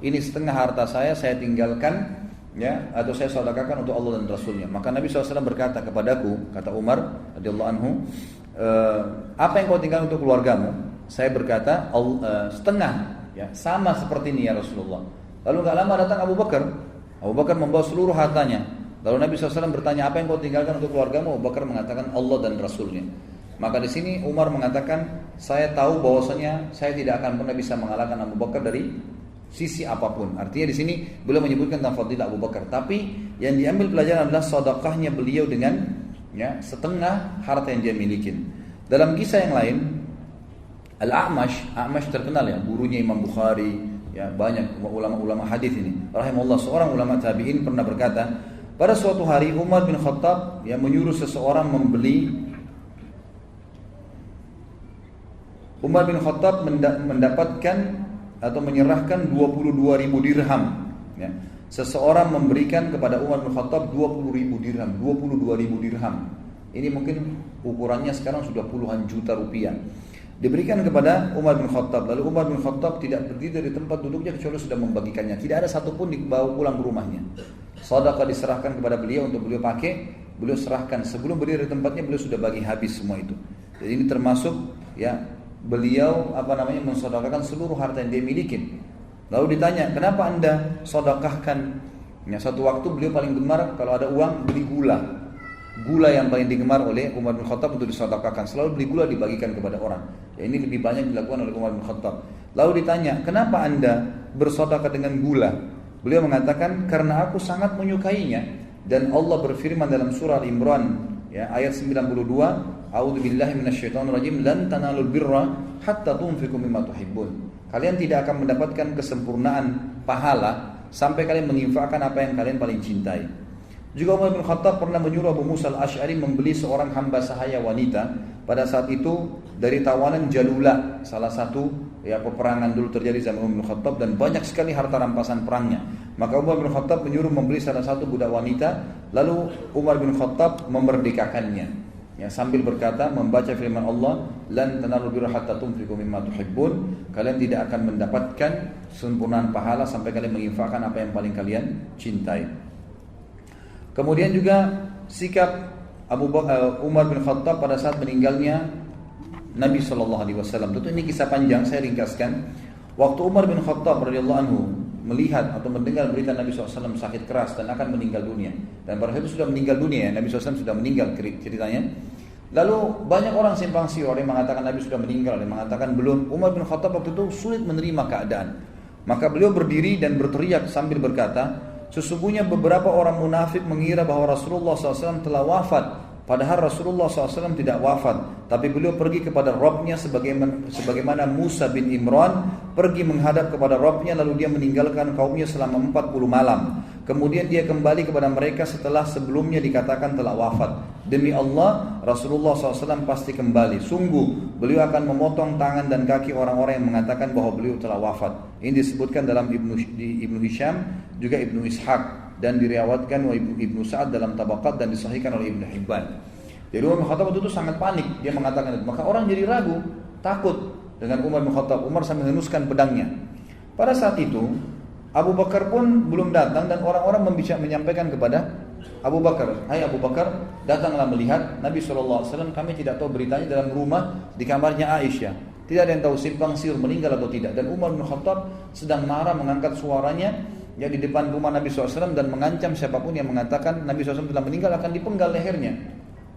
ini setengah harta saya tinggalkan, ya, atau saya sedekahkan untuk Allah dan Rasulnya. Maka Nabi SAW berkata kepadaku, kata Umar radhiyallahu anhu, apa yang kau tinggalkan untuk keluargamu? Saya berkata, setengah, ya, sama seperti ini ya Rasulullah. Lalu gak lama datang Abu Bakar. Abu Bakar membawa seluruh hartanya. Lalu Nabi SAW bertanya, apa yang kau tinggalkan untuk keluargamu? Abu Bakar mengatakan Allah dan Rasulnya. Maka di sini Umar mengatakan, saya tahu bahwasanya saya tidak akan pernah bisa mengalahkan Abu Bakar dari sisi apapun. Artinya di sini beliau menyebutkan tentang fadilah Abu Bakar. Tapi yang diambil pelajaran adalah sedekahnya beliau dengan, ya, setengah harta yang dia miliki. Dalam kisah yang lain, Al-A'mash terkenal, ya, gurunya Imam Bukhari, ya, banyak ulama-ulama hadis ini. Rahimahullah, seorang ulama tabi'in pernah berkata, pada suatu hari Umar bin Khattab, ya, menyuruh seseorang Umar bin Khattab mendapatkan atau menyerahkan 22.000 dirham, ya. Seseorang memberikan kepada Umar bin Khattab 20.000 dirham, 22.000 dirham. Ini mungkin ukurannya sekarang sudah puluhan juta rupiah. Diberikan kepada Umar bin Khattab. Lalu Umar bin Khattab tidak berdiri dari tempat duduknya kecuali sudah membagikannya. Tidak ada satupun dibawa pulang ke rumahnya. Sedekah diserahkan kepada beliau untuk beliau pakai. Beliau serahkan sebelum berdiri dari tempatnya, beliau sudah bagi habis semua itu. Jadi ini termasuk, ya, beliau mensedekahkan seluruh harta yang dia miliki. Lalu ditanya, kenapa anda sedekahkan? Ya, satu waktu beliau paling gemar kalau ada uang beli gula. Gula yang paling digemar oleh Umar bin Khattab untuk disedekahkan. Selalu beli gula dibagikan kepada orang. Ya, ini lebih banyak dilakukan oleh Umar bin Khattab. Lalu ditanya, kenapa anda bersedekah dengan gula? Beliau mengatakan, karena aku sangat menyukainya. Dan Allah berfirman dalam surah Al-Imran, ya, ayat 92, A'udzubillahi minasyaitonirrajim, lan tanalul birra hatta tunfiqu mimma tuhibbun. Kalian tidak akan mendapatkan kesempurnaan pahala sampai kalian menginfakkan apa yang kalian paling cintai. Juga Umar bin Khattab pernah menyuruh Abu Musa al-Ash'ari membeli seorang hamba sahaya wanita. Pada saat itu dari tawanan Jalula, salah satu, ya, peperangan dulu terjadi zaman Umar bin Khattab, dan banyak sekali harta rampasan perangnya. Maka Umar bin Khattab menyuruh membeli salah satu budak wanita. Lalu Umar bin Khattab memerdekakannya, ya, sambil berkata, membaca firman Allah, lan tanalul birra hatta tunfiqu mimma tuhibbun. Kalian tidak akan mendapatkan sempurnaan pahala sampai kalian menginfakkan apa yang paling kalian cintai. Kemudian juga sikap Umar bin Khattab pada saat meninggalnya Nabi SAW. Tentu ini kisah panjang, saya ringkaskan. Waktu Umar bin Khattab radhiyallahu anhu melihat atau mendengar berita Nabi SAW sakit keras dan akan meninggal dunia, dan pada saat itu sudah meninggal dunia, Nabi SAW sudah meninggal ceritanya. Lalu banyak orang simpang siur, yang mengatakan Nabi sudah meninggal, yang mengatakan belum. Umar bin Khattab waktu itu sulit menerima keadaan. Maka beliau berdiri dan berteriak sambil berkata, sesungguhnya beberapa orang munafik mengira bahwa Rasulullah SAW telah wafat. Padahal Rasulullah SAW tidak wafat, tapi beliau pergi kepada Rabbnya sebagaimana Musa bin Imran pergi menghadap kepada Rabbnya, lalu dia meninggalkan kaumnya selama 40 malam. Kemudian dia kembali kepada mereka setelah sebelumnya dikatakan telah wafat. Demi Allah, Rasulullah SAW pasti kembali. Sungguh, beliau akan memotong tangan dan kaki orang-orang yang mengatakan bahwa beliau telah wafat. Ini disebutkan dalam Ibnu Hisham, juga Ibnu Ishaq, dan diriwayatkan oleh Ibnu Sa'ad dalam Tabaqat, dan disahihkan oleh Ibnu Hibban. Jadi Umar bin Khattab itu sangat panik, dia mengatakan itu. Maka orang jadi ragu, takut dengan Umar bin Khattab. Umar sambil menghunuskan pedangnya. Pada saat itu Abu Bakar pun belum datang, dan orang-orang menyampaikan kepada Abu Bakar, hai Abu Bakar, datanglah melihat Nabi SAW. Kami tidak tahu beritanya dalam rumah di kamarnya Aisyah. Tidak ada yang tahu simpang siur meninggal atau tidak. Dan Umar bin Khattab sedang marah, mengangkat suaranya, ya, di depan rumah Nabi SAW, dan mengancam siapapun yang mengatakan Nabi SAW telah meninggal akan dipenggal lehernya.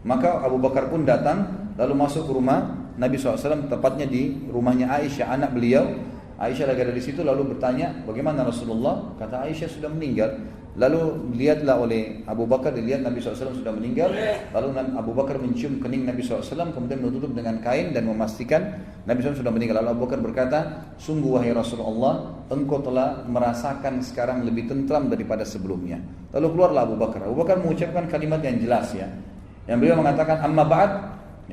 Maka Abu Bakar pun datang, lalu masuk ke rumah Nabi SAW, tepatnya di rumahnya Aisyah, anak beliau. Aisyah lagi ada di situ, lalu bertanya, bagaimana Rasulullah? Kata Aisyah sudah meninggal. Lalu dilihatlah oleh Abu Bakar, dilihat Nabi SAW sudah meninggal. Lalu Abu Bakar mencium kening Nabi SAW, kemudian menutup dengan kain dan memastikan Nabi SAW sudah meninggal. Lalu Abu Bakar berkata, sungguh wahai Rasulullah, engkau telah merasakan sekarang lebih tentram daripada sebelumnya. Lalu keluarlah Abu Bakar. Abu Bakar mengucapkan kalimat yang jelas, ya, yang beliau mengatakan, amma ba'd,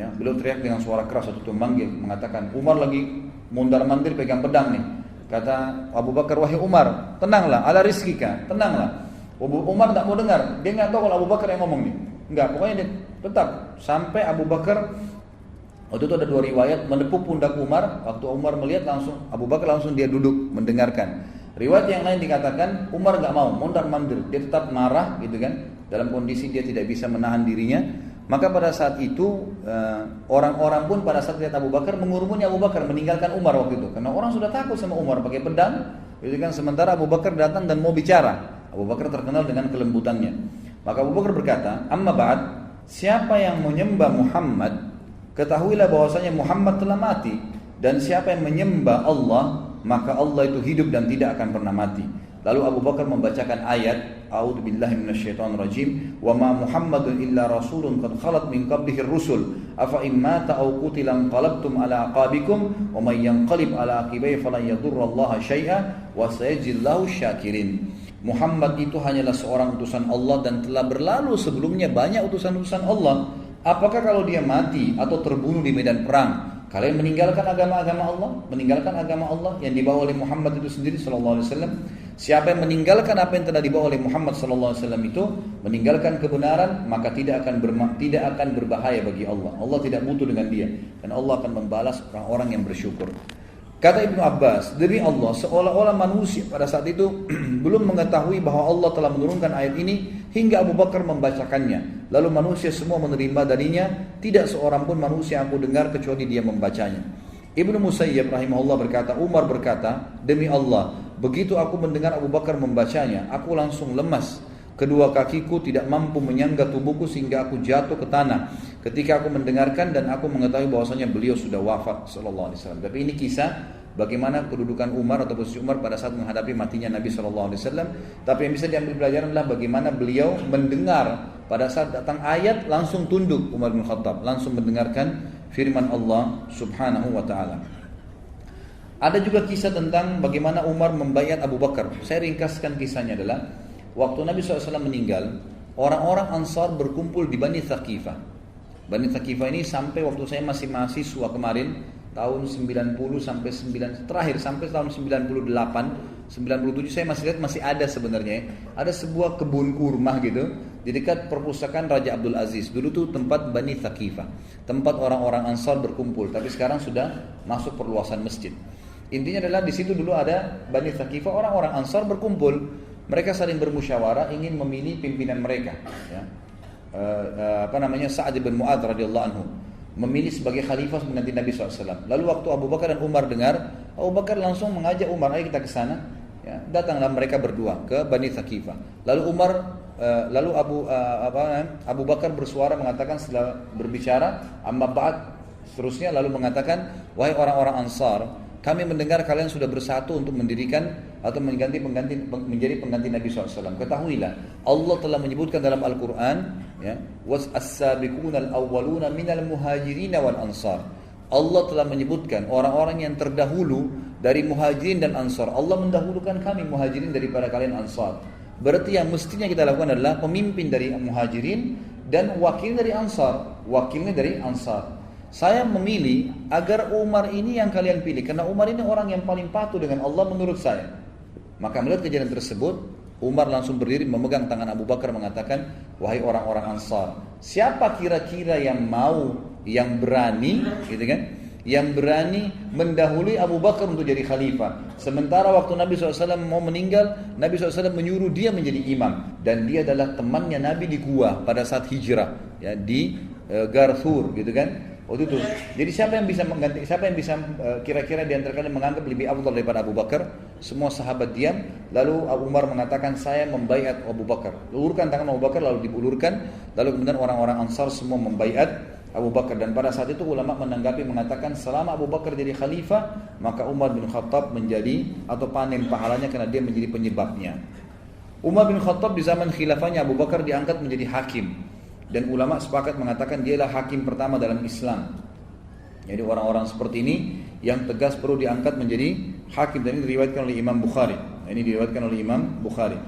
ya, beliau teriak dengan suara keras waktu itu memanggil, mengatakan, Umar lagi mundar-mandir pegang pedang nih. Kata Abu Bakar, wahai Umar, tenanglah, ala rizkika, tenanglah. Umar tak mau dengar, dia nggak tahu kalau Abu Bakar yang ngomong nih, nggak, pokoknya dia tetap sampai Abu Bakar. Waktu itu ada dua riwayat, menepuk pundak Umar. Waktu Umar melihat, langsung Abu Bakar langsung dia duduk mendengarkan. Riwayat yang lain dikatakan Umar nggak mau, mondar-mandir, dia tetap marah gitu kan, dalam kondisi dia tidak bisa menahan dirinya. Maka pada saat itu orang-orang pun pada saat lihat Abu Bakar mengurumuni Abu Bakar, meninggalkan Umar waktu itu, karena orang sudah takut sama Umar pakai pedang, gitu kan. Sementara Abu Bakar datang dan mau bicara. Abu Bakar terkenal dengan kelembutannya. Maka Abu Bakar berkata, "Amma ba'd, siapa yang menyembah Muhammad, ketahuilah bahwasanya Muhammad telah mati, dan siapa yang menyembah Allah, maka Allah itu hidup dan tidak akan pernah mati." Lalu Abu Bakar membacakan ayat, "A'udzubillahi minasyaitonirrajim, wa ma Muhammadun illa rasulun qad khalat min qablihi ar-rusul, afa in mata aw qutila qalabtum ala aqabikum, wa may yanqalib ala aqibaihi falan yadurrallaha syai'a wa sayajzillahu syakirin." Muhammad itu hanyalah seorang utusan Allah dan telah berlalu sebelumnya banyak utusan-utusan Allah. Apakah kalau dia mati atau terbunuh di medan perang, kalian meninggalkan agama-agama Allah, meninggalkan agama Allah yang dibawa oleh Muhammad itu sendiri sallallahu alaihi wasallam? Siapa yang meninggalkan apa yang telah dibawa oleh Muhammad sallallahu alaihi wasallam itu, meninggalkan kebenaran, maka tidak akan berbahaya bagi Allah. Allah tidak butuh dengan dia, dan Allah akan membalas orang-orang yang bersyukur. Kata Ibnu Abbas, demi Allah, seolah-olah manusia pada saat itu belum mengetahui bahwa Allah telah menurunkan ayat ini hingga Abu Bakar membacakannya. Lalu manusia semua menerima darinya, tidak seorang pun manusia yang aku dengar kecuali dia membacanya. Ibnu Musayyib rahimahullah berkata, Umar berkata, demi Allah, begitu aku mendengar Abu Bakar membacanya, aku langsung lemas. Kedua kakiku tidak mampu menyangga tubuhku sehingga aku jatuh ke tanah ketika aku mendengarkan, dan aku mengetahui bahwasanya beliau sudah wafat sallallahu alaihi wasallam. Tapi ini kisah bagaimana kedudukan Umar atau posisi Umar pada saat menghadapi matinya Nabi sallallahu alaihi wasallam. Tapi yang bisa diambil pelajaran adalah bagaimana beliau mendengar pada saat datang ayat langsung tunduk. Umar bin Khattab langsung mendengarkan firman Allah Subhanahu wa taala. Ada juga kisah tentang bagaimana Umar membayat Abu Bakar. Saya ringkaskan kisahnya adalah waktu Nabi SAW meninggal, orang-orang Ansar berkumpul di Bani Thaqifah. Bani Thaqifah ini sampai waktu saya masih mahasiswa kemarin, tahun 90 sampai 9, terakhir sampai tahun 98, 97 saya masih lihat masih ada sebenarnya. Ada sebuah kebun kurma gitu di dekat perpustakaan Raja Abdul Aziz. Dulu tuh tempat Bani Thaqifah, tempat orang-orang Ansar berkumpul, tapi sekarang sudah masuk perluasan masjid. Intinya adalah di situ dulu ada Bani Thaqifah, orang-orang Ansar berkumpul. Mereka saling bermusyawarah ingin memilih pimpinan mereka, ya. Sa'ad bin Mu'adz radhiyallahu anhu memilih sebagai khalifah mengganti Nabi SAW. Lalu waktu Abu Bakar dan Umar dengar, Abu Bakar langsung mengajak Umar, ayo kita ke sana. Ya, datanglah mereka berdua ke Bani Thaqifah. Lalu Abu Bakar bersuara mengatakan setelah berbicara, amma ba'd, seterusnya lalu mengatakan, wahai orang-orang Ansar, kami mendengar kalian sudah bersatu untuk mendirikan atau menjadi pengganti Nabi SAW. Ketahuilah, Allah telah menyebutkan dalam Al-Quran, ya, was-as-sabiqunal awwaluna minal muhajirin wal ansar. Allah telah menyebutkan orang-orang yang terdahulu dari muhajirin dan ansar. Allah mendahulukan kami muhajirin daripada kalian ansar. Berarti yang mestinya kita lakukan adalah pemimpin dari muhajirin dan wakil dari ansar. Wakilnya dari ansar. Saya memilih agar Umar ini yang kalian pilih, karena Umar ini orang yang paling patuh dengan Allah menurut saya. Maka melihat kejadian tersebut, Umar langsung berdiri memegang tangan Abu Bakar mengatakan, wahai orang-orang Ansar, siapa kira-kira yang mau, yang berani, gitu kan, yang berani mendahului Abu Bakar untuk jadi khalifah. Sementara waktu Nabi SAW mau meninggal, Nabi SAW menyuruh dia menjadi imam, dan dia adalah temannya Nabi di gua pada saat hijrah, ya, di Gar Thur, gitu kan. Waktu itu. Jadi siapa yang bisa mengganti, siapa yang bisa kira-kira di antara kalian menganggap lebih afdal daripada Abu Bakar? Semua sahabat diam. Lalu Abu Umar mengatakan, saya membaiat Abu Bakar. Ulurkan tangan Abu Bakar, lalu diulurkan. Lalu kemudian orang-orang Ansar semua membaiat Abu Bakar. Dan pada saat itu ulama menanggapi mengatakan, selama Abu Bakar jadi khalifah, maka Umar bin Khattab menjadi atau panen pahalanya karena dia menjadi penyebabnya. Umar bin Khattab di zaman khilafahnya Abu Bakar diangkat menjadi hakim. Dan ulama sepakat mengatakan dialah hakim pertama dalam Islam. Jadi orang-orang seperti ini yang tegas perlu diangkat menjadi hakim, dan ini diriwayatkan oleh Imam Bukhari.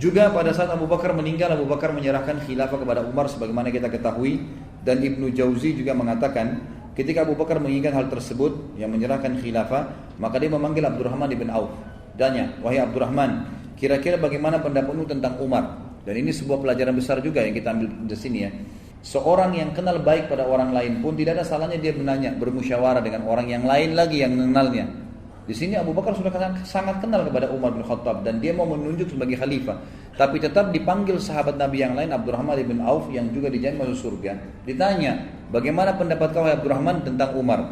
Juga pada saat Abu Bakar meninggal, Abu Bakar menyerahkan khilafah kepada Umar sebagaimana kita ketahui, dan Ibnu Jauzi juga mengatakan ketika Abu Bakar menginginkan hal tersebut yang menyerahkan khilafah, maka dia memanggil Abdurrahman bin Auf. Danya, wahai Abdurrahman, kira-kira bagaimana pendapatmu tentang Umar? Dan ini sebuah pelajaran besar juga yang kita ambil di sini, ya. Seorang yang kenal baik pada orang lain pun tidak ada salahnya dia menanya, bermusyawarah dengan orang yang lain lagi yang mengenalnya. Di sini Abu Bakar sudah sangat kenal kepada Umar bin Khattab dan dia mau menunjuk sebagai khalifah. Tapi tetap dipanggil sahabat Nabi yang lain, Abdurrahman bin Auf yang juga dijamin masuk surga. Ditanya, bagaimana pendapat kau Abdurrahman tentang Umar?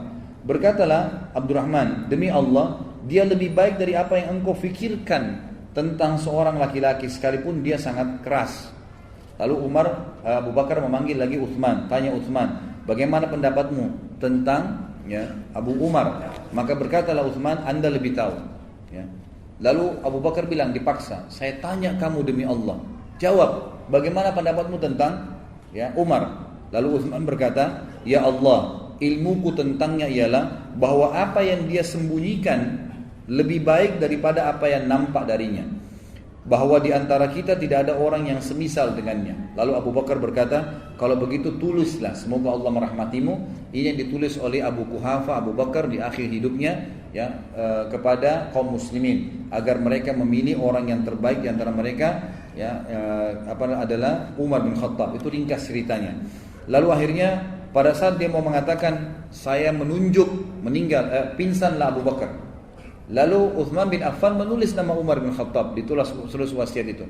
Berkatalah Abdurrahman, demi Allah, dia lebih baik dari apa yang engkau fikirkan tentang seorang laki-laki sekalipun dia sangat keras. Lalu Abu Bakar memanggil lagi Uthman, tanya Uthman, bagaimana pendapatmu tentang Abu Umar? Maka berkatalah Uthman, Anda lebih tahu. Lalu Abu Bakar bilang dipaksa, saya tanya kamu demi Allah, jawab, bagaimana pendapatmu tentang Umar? Lalu Uthman berkata, ya Allah, ilmuku tentangnya ialah bahwa apa yang dia sembunyikan lebih baik daripada apa yang nampak darinya, bahwa di antara kita tidak ada orang yang semisal dengannya. Lalu Abu Bakar berkata, kalau begitu tulislah, semoga Allah merahmatimu. Ini yang ditulis oleh Abu Quhafa, Abu Bakar di akhir hidupnya kepada kaum muslimin, agar mereka memilih orang yang terbaik di antara mereka adalah Umar bin Khattab. Itu ringkas ceritanya. Lalu akhirnya pada saat dia mau mengatakan saya menunjuk pingsanlah Abu Bakar. Lalu Uthman bin Affan menulis nama Umar bin Khattab, ditulis wasiat itu.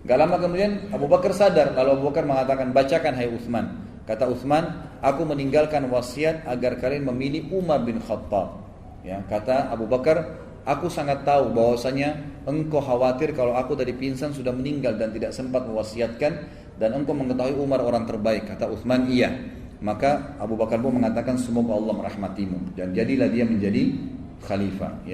Gak lama kemudian Abu Bakar sadar, lalu Abu Bakar mengatakan, bacakan hai Uthman. Kata Uthman, aku meninggalkan wasiat agar kalian memilih Umar bin Khattab. Kata Abu Bakar, aku sangat tahu bahwasanya engkau khawatir kalau aku dari pingsan sudah meninggal dan tidak sempat mewasiatkan, dan engkau mengetahui Umar orang terbaik. Kata Uthman, iya. Maka Abu Bakar pun mengatakan, semoga Allah merahmatimu, dan jadilah dia menjadi khalifah.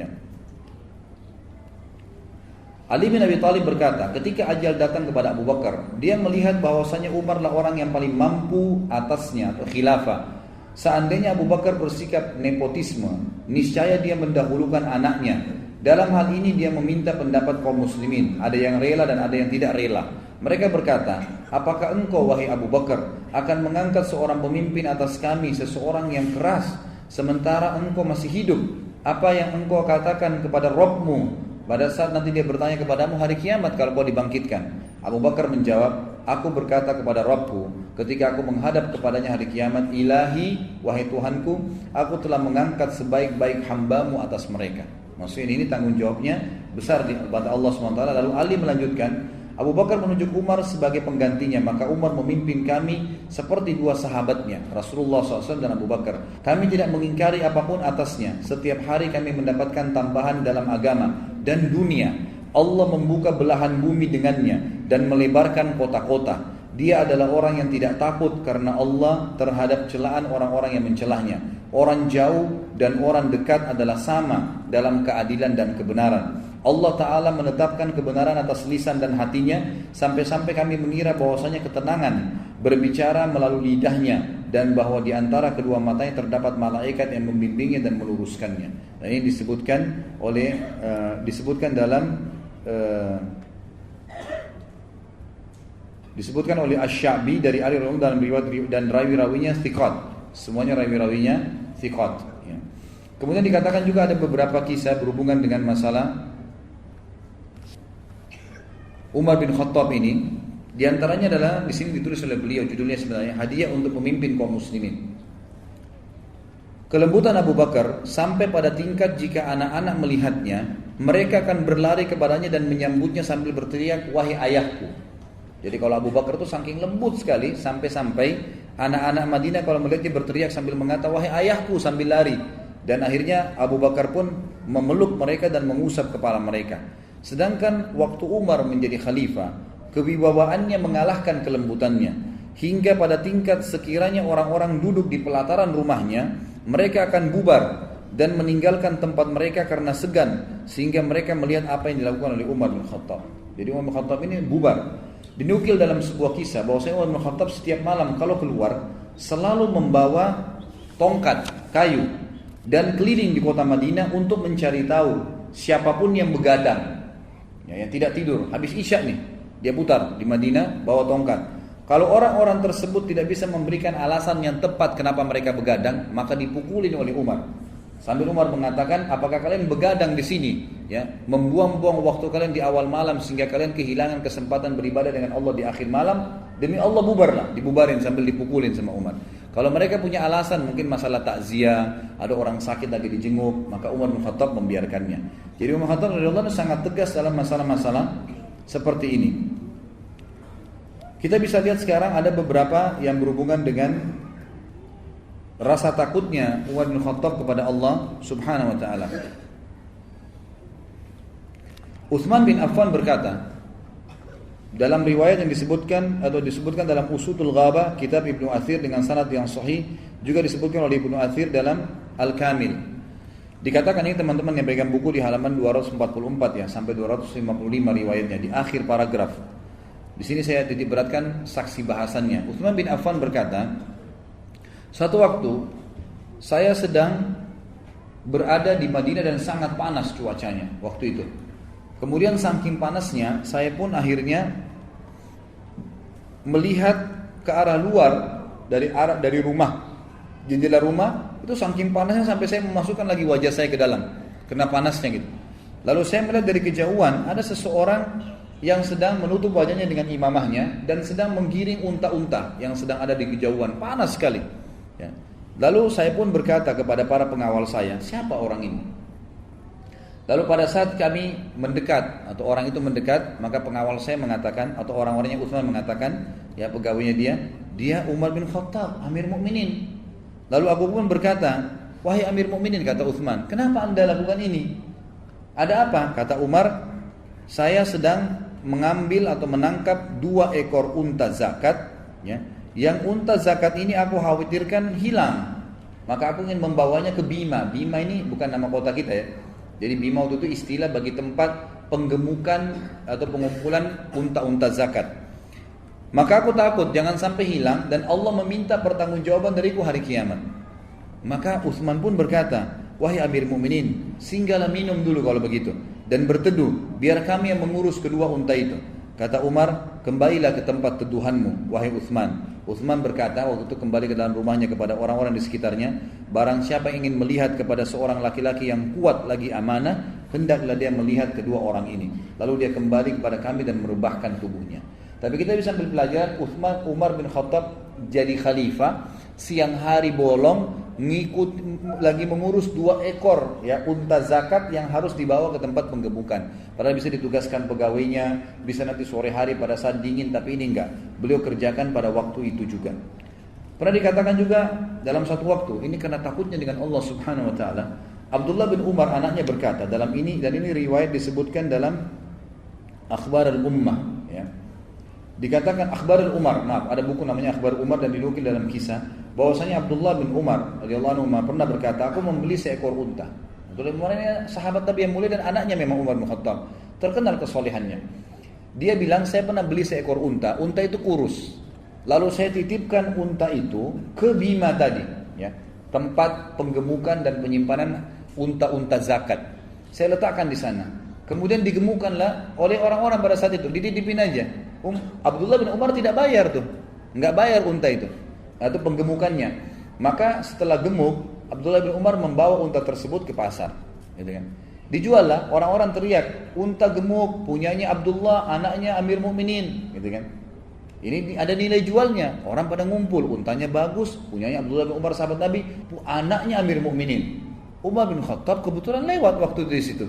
Ali bin Abi Thalib berkata, ketika ajal datang kepada Abu Bakar, dia melihat bahwasanya Umar lah orang yang paling mampu atasnya atau khilafah. Seandainya Abu Bakar bersikap nepotisme, niscaya dia mendahulukan anaknya. Dalam hal ini dia meminta pendapat kaum muslimin, ada yang rela dan ada yang tidak rela. Mereka berkata, apakah engkau wahai Abu Bakar akan mengangkat seorang pemimpin atas kami, seseorang yang keras, sementara engkau masih hidup? Apa yang engkau katakan kepada Rabbmu pada saat nanti dia bertanya kepadamu hari kiamat kalau kau dibangkitkan? Abu Bakar menjawab, aku berkata kepada Rabbku ketika aku menghadap kepadanya hari kiamat, Ilahi, wahai Tuhanku, aku telah mengangkat sebaik-baik hambamu atas mereka. Maksudnya ini tanggung jawabnya besar di hadapan Allah SWT. Lalu Ali melanjutkan, Abu Bakar menunjuk Umar sebagai penggantinya, maka Umar memimpin kami seperti dua sahabatnya, Rasulullah SAW dan Abu Bakar. Kami tidak mengingkari apapun atasnya. Setiap hari kami mendapatkan tambahan dalam agama dan dunia. Allah membuka belahan bumi dengannya dan melebarkan kota-kota. Dia adalah orang yang tidak takut karena Allah terhadap celaan orang-orang yang mencelahnya. Orang jauh dan orang dekat adalah sama dalam keadilan dan kebenaran. Allah Ta'ala menetapkan kebenaran atas lisan dan hatinya, sampai-sampai kami mengira bahwasanya ketenangan berbicara melalui lidahnya, dan bahwa di antara kedua matanya terdapat malaikat yang membimbingnya dan meluruskannya. Dan ini disebutkan oleh Asy-Sya'bi dari Ali radhiyallahu dalam riwayat, dan rawi-rawinya thiqat. Semuanya rawi-rawinya thiqat. Kemudian dikatakan juga ada beberapa kisah berhubungan dengan masalah Umar bin Khattab ini. Di antaranya adalah di sini ditulis oleh beliau, judulnya sebenarnya hadiah untuk pemimpin kaum muslimin. Kelembutan Abu Bakar sampai pada tingkat jika anak-anak melihatnya, mereka akan berlari kepadanya dan menyambutnya sambil berteriak, wahai ayahku. Jadi kalau Abu Bakar itu saking lembut sekali, sampai-sampai anak-anak Madinah kalau melihatnya berteriak sambil mengata, wahai ayahku, sambil lari. Dan akhirnya Abu Bakar pun memeluk mereka dan mengusap kepala mereka. Sedangkan waktu Umar menjadi khalifah, kewibawaannya mengalahkan kelembutannya, hingga pada tingkat sekiranya orang-orang duduk di pelataran rumahnya, mereka akan bubar dan meninggalkan tempat mereka karena segan, sehingga mereka melihat apa yang dilakukan oleh Umar bin Khattab. Jadi Umar bin Khattab ini bubar. Dinukil dalam sebuah kisah bahwasanya Umar bin Khattab setiap malam kalau keluar selalu membawa tongkat kayu dan keliling di kota Madinah untuk mencari tahu siapapun yang begadang, yang tidak tidur. Habis Isya nih, dia putar di Madinah bawa tongkat. Kalau orang-orang tersebut tidak bisa memberikan alasan yang tepat kenapa mereka begadang, maka dipukulin oleh Umar. Sambil Umar mengatakan, apakah kalian begadang di sini, membuang-buang waktu kalian di awal malam sehingga kalian kehilangan kesempatan beribadah dengan Allah di akhir malam? Demi Allah bubarlah, dibubarin sambil dipukulin sama Umar. Kalau mereka punya alasan mungkin masalah takziah, ada orang sakit lagi dijenguk, maka Umar bin Khattab membiarkannya. Jadi Umar bin Khattab radhiyallahu anhu sangat tegas dalam masalah-masalah seperti ini. Kita bisa lihat sekarang ada beberapa yang berhubungan dengan rasa takutnya Umar bin Khattab kepada Allah Subhanahu wa taala. Utsman bin Affan berkata, dalam riwayat yang disebutkan dalam Usudul Ghabah kitab Ibnu Athir dengan sanad yang sahih, juga disebutkan oleh Ibnu Athir dalam Al-Kamil. Dikatakan ini teman-teman yang pegang buku di halaman 244 ya sampai 255 riwayatnya di akhir paragraf. Di sini saya titik beratkan saksi bahasannya. Utsman bin Affan berkata, suatu waktu saya sedang berada di Madinah dan sangat panas cuacanya waktu itu. Kemudian saking panasnya, saya pun akhirnya melihat ke arah luar dari rumah, jendela rumah itu saking panasnya sampai saya memasukkan lagi wajah saya ke dalam, kena panasnya gitu. Lalu saya melihat dari kejauhan ada seseorang yang sedang menutup wajahnya dengan imamahnya dan sedang menggiring unta-unta yang sedang ada di kejauhan, panas sekali. Ya. Lalu saya pun berkata kepada para pengawal saya, siapa orang ini? Lalu pada saat kami mendekat atau orang itu mendekat, maka pengawal saya mengatakan atau orang-orangnya Utsman mengatakan, ya pegawainya dia Umar bin Khattab, Amir Mukminin. Lalu aku pun berkata, wahai Amir Mukminin, kata Utsman, kenapa Anda lakukan ini? Ada apa? Kata Umar, saya sedang mengambil atau menangkap 2 ekor unta zakat, ya. Yang unta zakat ini aku khawatirkan hilang. Maka aku ingin membawanya ke Bima. Bima ini bukan nama kota kita ya. Jadi Bima itu istilah bagi tempat penggemukan atau pengumpulan unta-unta zakat. Maka aku takut jangan sampai hilang dan Allah meminta pertanggungjawaban dariku hari kiamat. Maka Utsman pun berkata, wahai Amir Mukminin, singgahlah minum dulu kalau begitu dan berteduh, biar kami yang mengurus kedua unta itu. Kata Umar, kembalilah ke tempat teduhanmu, wahai Utsman. Utsman berkata waktu itu kembali ke dalam rumahnya kepada orang-orang di sekitarnya, barang siapa yang ingin melihat kepada seorang laki-laki yang kuat lagi amanah, hendaklah dia melihat kedua orang ini. Lalu dia kembali kepada kami dan merubahkan tubuhnya. Tapi kita bisa ambil pelajaran, Umar bin Khattab jadi khalifah, siang hari bolong ngikut lagi mengurus 2 ekor ya unta zakat yang harus dibawa ke tempat penggemukan. Padahal bisa ditugaskan pegawainya, bisa nanti sore hari pada saat dingin, tapi ini enggak. Beliau kerjakan pada waktu itu juga. Pernah dikatakan juga dalam satu waktu, ini karena takutnya dengan Allah Subhanahu wa taala, Abdullah bin Umar anaknya berkata dalam ini, dan ini riwayat disebutkan dalam Akhbar al-Ummah ya. Dikatakan Akhbar al-Umar, maaf, ada buku namanya Akhbar Umar dan dinukil dalam kisah bahwasanya Abdullah bin Umar radhiyallahu anhu pernah berkata, aku membeli seekor unta. Abdullah bin Umar ini sahabat Nabi yang mulia dan anaknya memang Umar bin Khattab, terkenal kesolehannya. Dia bilang, saya pernah beli seekor unta itu kurus. Lalu saya titipkan unta itu ke Bima tadi, ya, tempat penggemukan dan penyimpanan unta-unta zakat. Saya letakkan di sana. Kemudian digemukanlah oleh orang-orang pada saat itu, dititipin aja. Abdullah bin Umar tidak bayar tuh, nggak bayar unta itu atau penggemukannya. Maka setelah gemuk, Abdullah bin Umar membawa unta tersebut ke pasar, gitu kan. Dijual lah, orang-orang teriak, unta gemuk punyanya Abdullah, anaknya Amir Mukminin, gitu kan. Ini ada nilai jualnya, orang pada ngumpul, untanya bagus, punyanya Abdullah bin Umar sahabat Nabi, anaknya Amir Mukminin. Umar bin Khattab kebetulan lewat waktu di situ.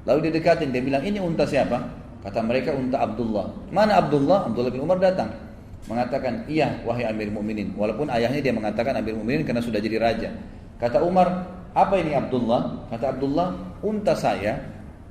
Lalu dia dekatin, dia bilang, ini unta siapa? Kata mereka, unta Abdullah. Mana Abdullah? Abdullah bin Umar datang, mengatakan, iya wahai Amir Mukminin. Walaupun ayahnya dia mengatakan Amir Mukminin karena sudah jadi raja. Kata Umar, apa ini Abdullah? Kata Abdullah, unta saya.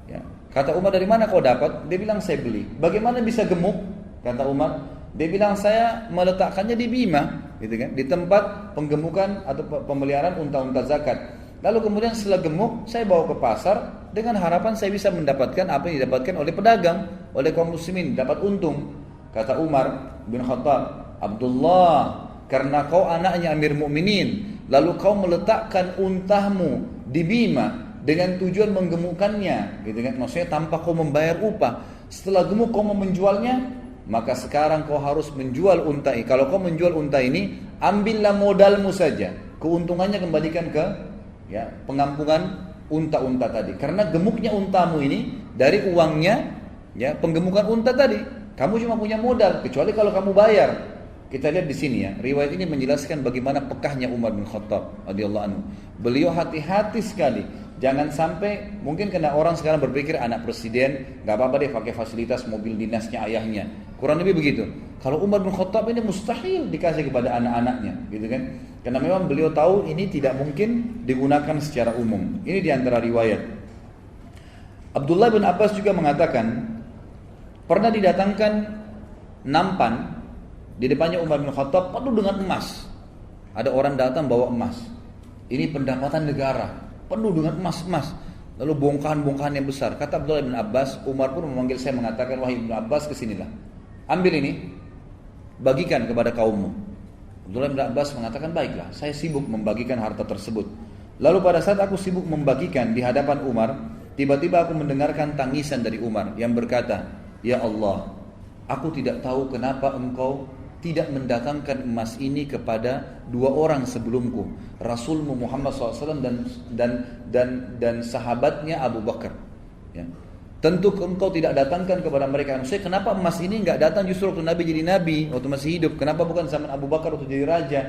Ya. Kata Umar, dari mana kau dapat? Dia bilang, saya beli. Bagaimana bisa gemuk? Kata Umar, dia bilang, saya meletakkannya di Bima, gitu kan, di tempat penggemukan atau pemeliharaan unta-unta zakat. Lalu kemudian setelah gemuk, saya bawa ke pasar dengan harapan saya bisa mendapatkan apa yang didapatkan oleh pedagang, oleh kaum muslimin, dapat untung. Kata Umar bin Khattab, Abdullah, karena kau anaknya Amir Mukminin, lalu kau meletakkan untamu di Bima dengan tujuan menggemukkannya, gitu kan? Maksudnya tanpa kau membayar upah. Setelah gemuk kau mau menjualnya, maka sekarang kau harus menjual unta ini. Kalau kau menjual unta ini, ambillah modalmu saja, keuntungannya kembalikan ke pengampungan unta-unta tadi. Karena gemuknya untamu ini dari uangnya penggemukan unta tadi. Kamu cuma punya modal, kecuali kalau kamu bayar. Kita lihat di sini ya, riwayat ini menjelaskan bagaimana pekahnya Umar bin Khattab radhiyallahu anhu. Beliau hati-hati sekali. Jangan sampai, mungkin kena orang sekarang berpikir anak presiden, nggak apa-apa deh pakai fasilitas mobil dinasnya ayahnya. Kurang lebih begitu. Kalau Umar bin Khattab ini mustahil dikasih kepada anak-anaknya, gitu kan? Karena memang beliau tahu ini tidak mungkin digunakan secara umum. Ini diantara riwayat. Abdullah bin Abbas juga mengatakan pernah didatangkan nampan di depannya Umar bin Khattab penuh dengan emas. Ada orang datang bawa emas. Ini pendapatan negara, penuh dengan emas-emas. Lalu bongkahan-bongkahan yang besar. Kata Abdullah bin Abbas, Umar pun memanggil saya mengatakan, wahai Ibnu Abbas, kesinilah. Ambil ini, bagikan kepada kaummu. Abdullah bin Abbas mengatakan, baiklah, saya sibuk membagikan harta tersebut. Lalu pada saat aku sibuk membagikan di hadapan Umar, tiba-tiba aku mendengarkan tangisan dari Umar yang berkata, ya Allah, aku tidak tahu kenapa engkau tidak mendatangkan emas ini kepada dua orang sebelumku, Rasulmu Muhammad SAW dan sahabatnya Abu Bakar. Ya. Tentu engkau tidak datangkan kepada mereka. Maksudnya kenapa emas ini nggak datang justru waktu Nabi jadi Nabi, waktu masih hidup? Kenapa bukan zaman Abu Bakar waktu jadi raja?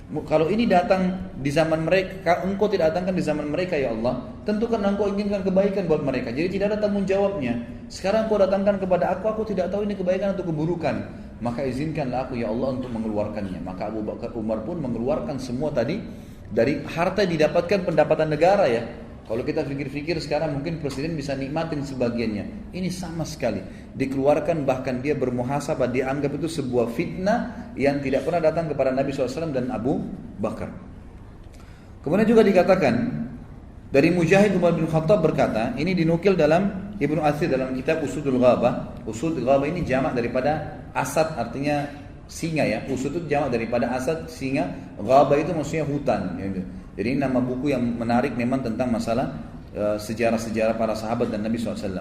Kalau ini datang di zaman mereka, engkau tidak datangkan di zaman mereka ya Allah, tentu kan engkau inginkan kebaikan buat mereka. Jadi tidak ada tanggung jawabnya. Sekarang engkau datangkan kepada aku tidak tahu ini kebaikan atau keburukan. Maka izinkanlah aku ya Allah untuk mengeluarkannya. Maka Abu Bakar Umar pun mengeluarkan semua tadi dari harta yang didapatkan pendapatan negara ya. Kalau kita pikir-pikir sekarang mungkin presiden bisa nikmatin sebagiannya. Ini sama sekali dikeluarkan, bahkan dia bermuhasabah, dia anggap itu sebuah fitnah yang tidak pernah datang kepada Nabi SAW dan Abu Bakar. Kemudian juga dikatakan dari Mujahid Umar bin Khattab berkata, ini dinukil dalam Ibnu Athir dalam kitab Usudul Ghabah. Usud Ghabah ini jamak daripada asad, artinya singa ya. Usud itu jamak daripada asad, singa. Ghabah itu maksudnya hutan gitu. Jadi ini nama buku yang menarik memang tentang masalah sejarah-sejarah para sahabat dan Nabi SAW.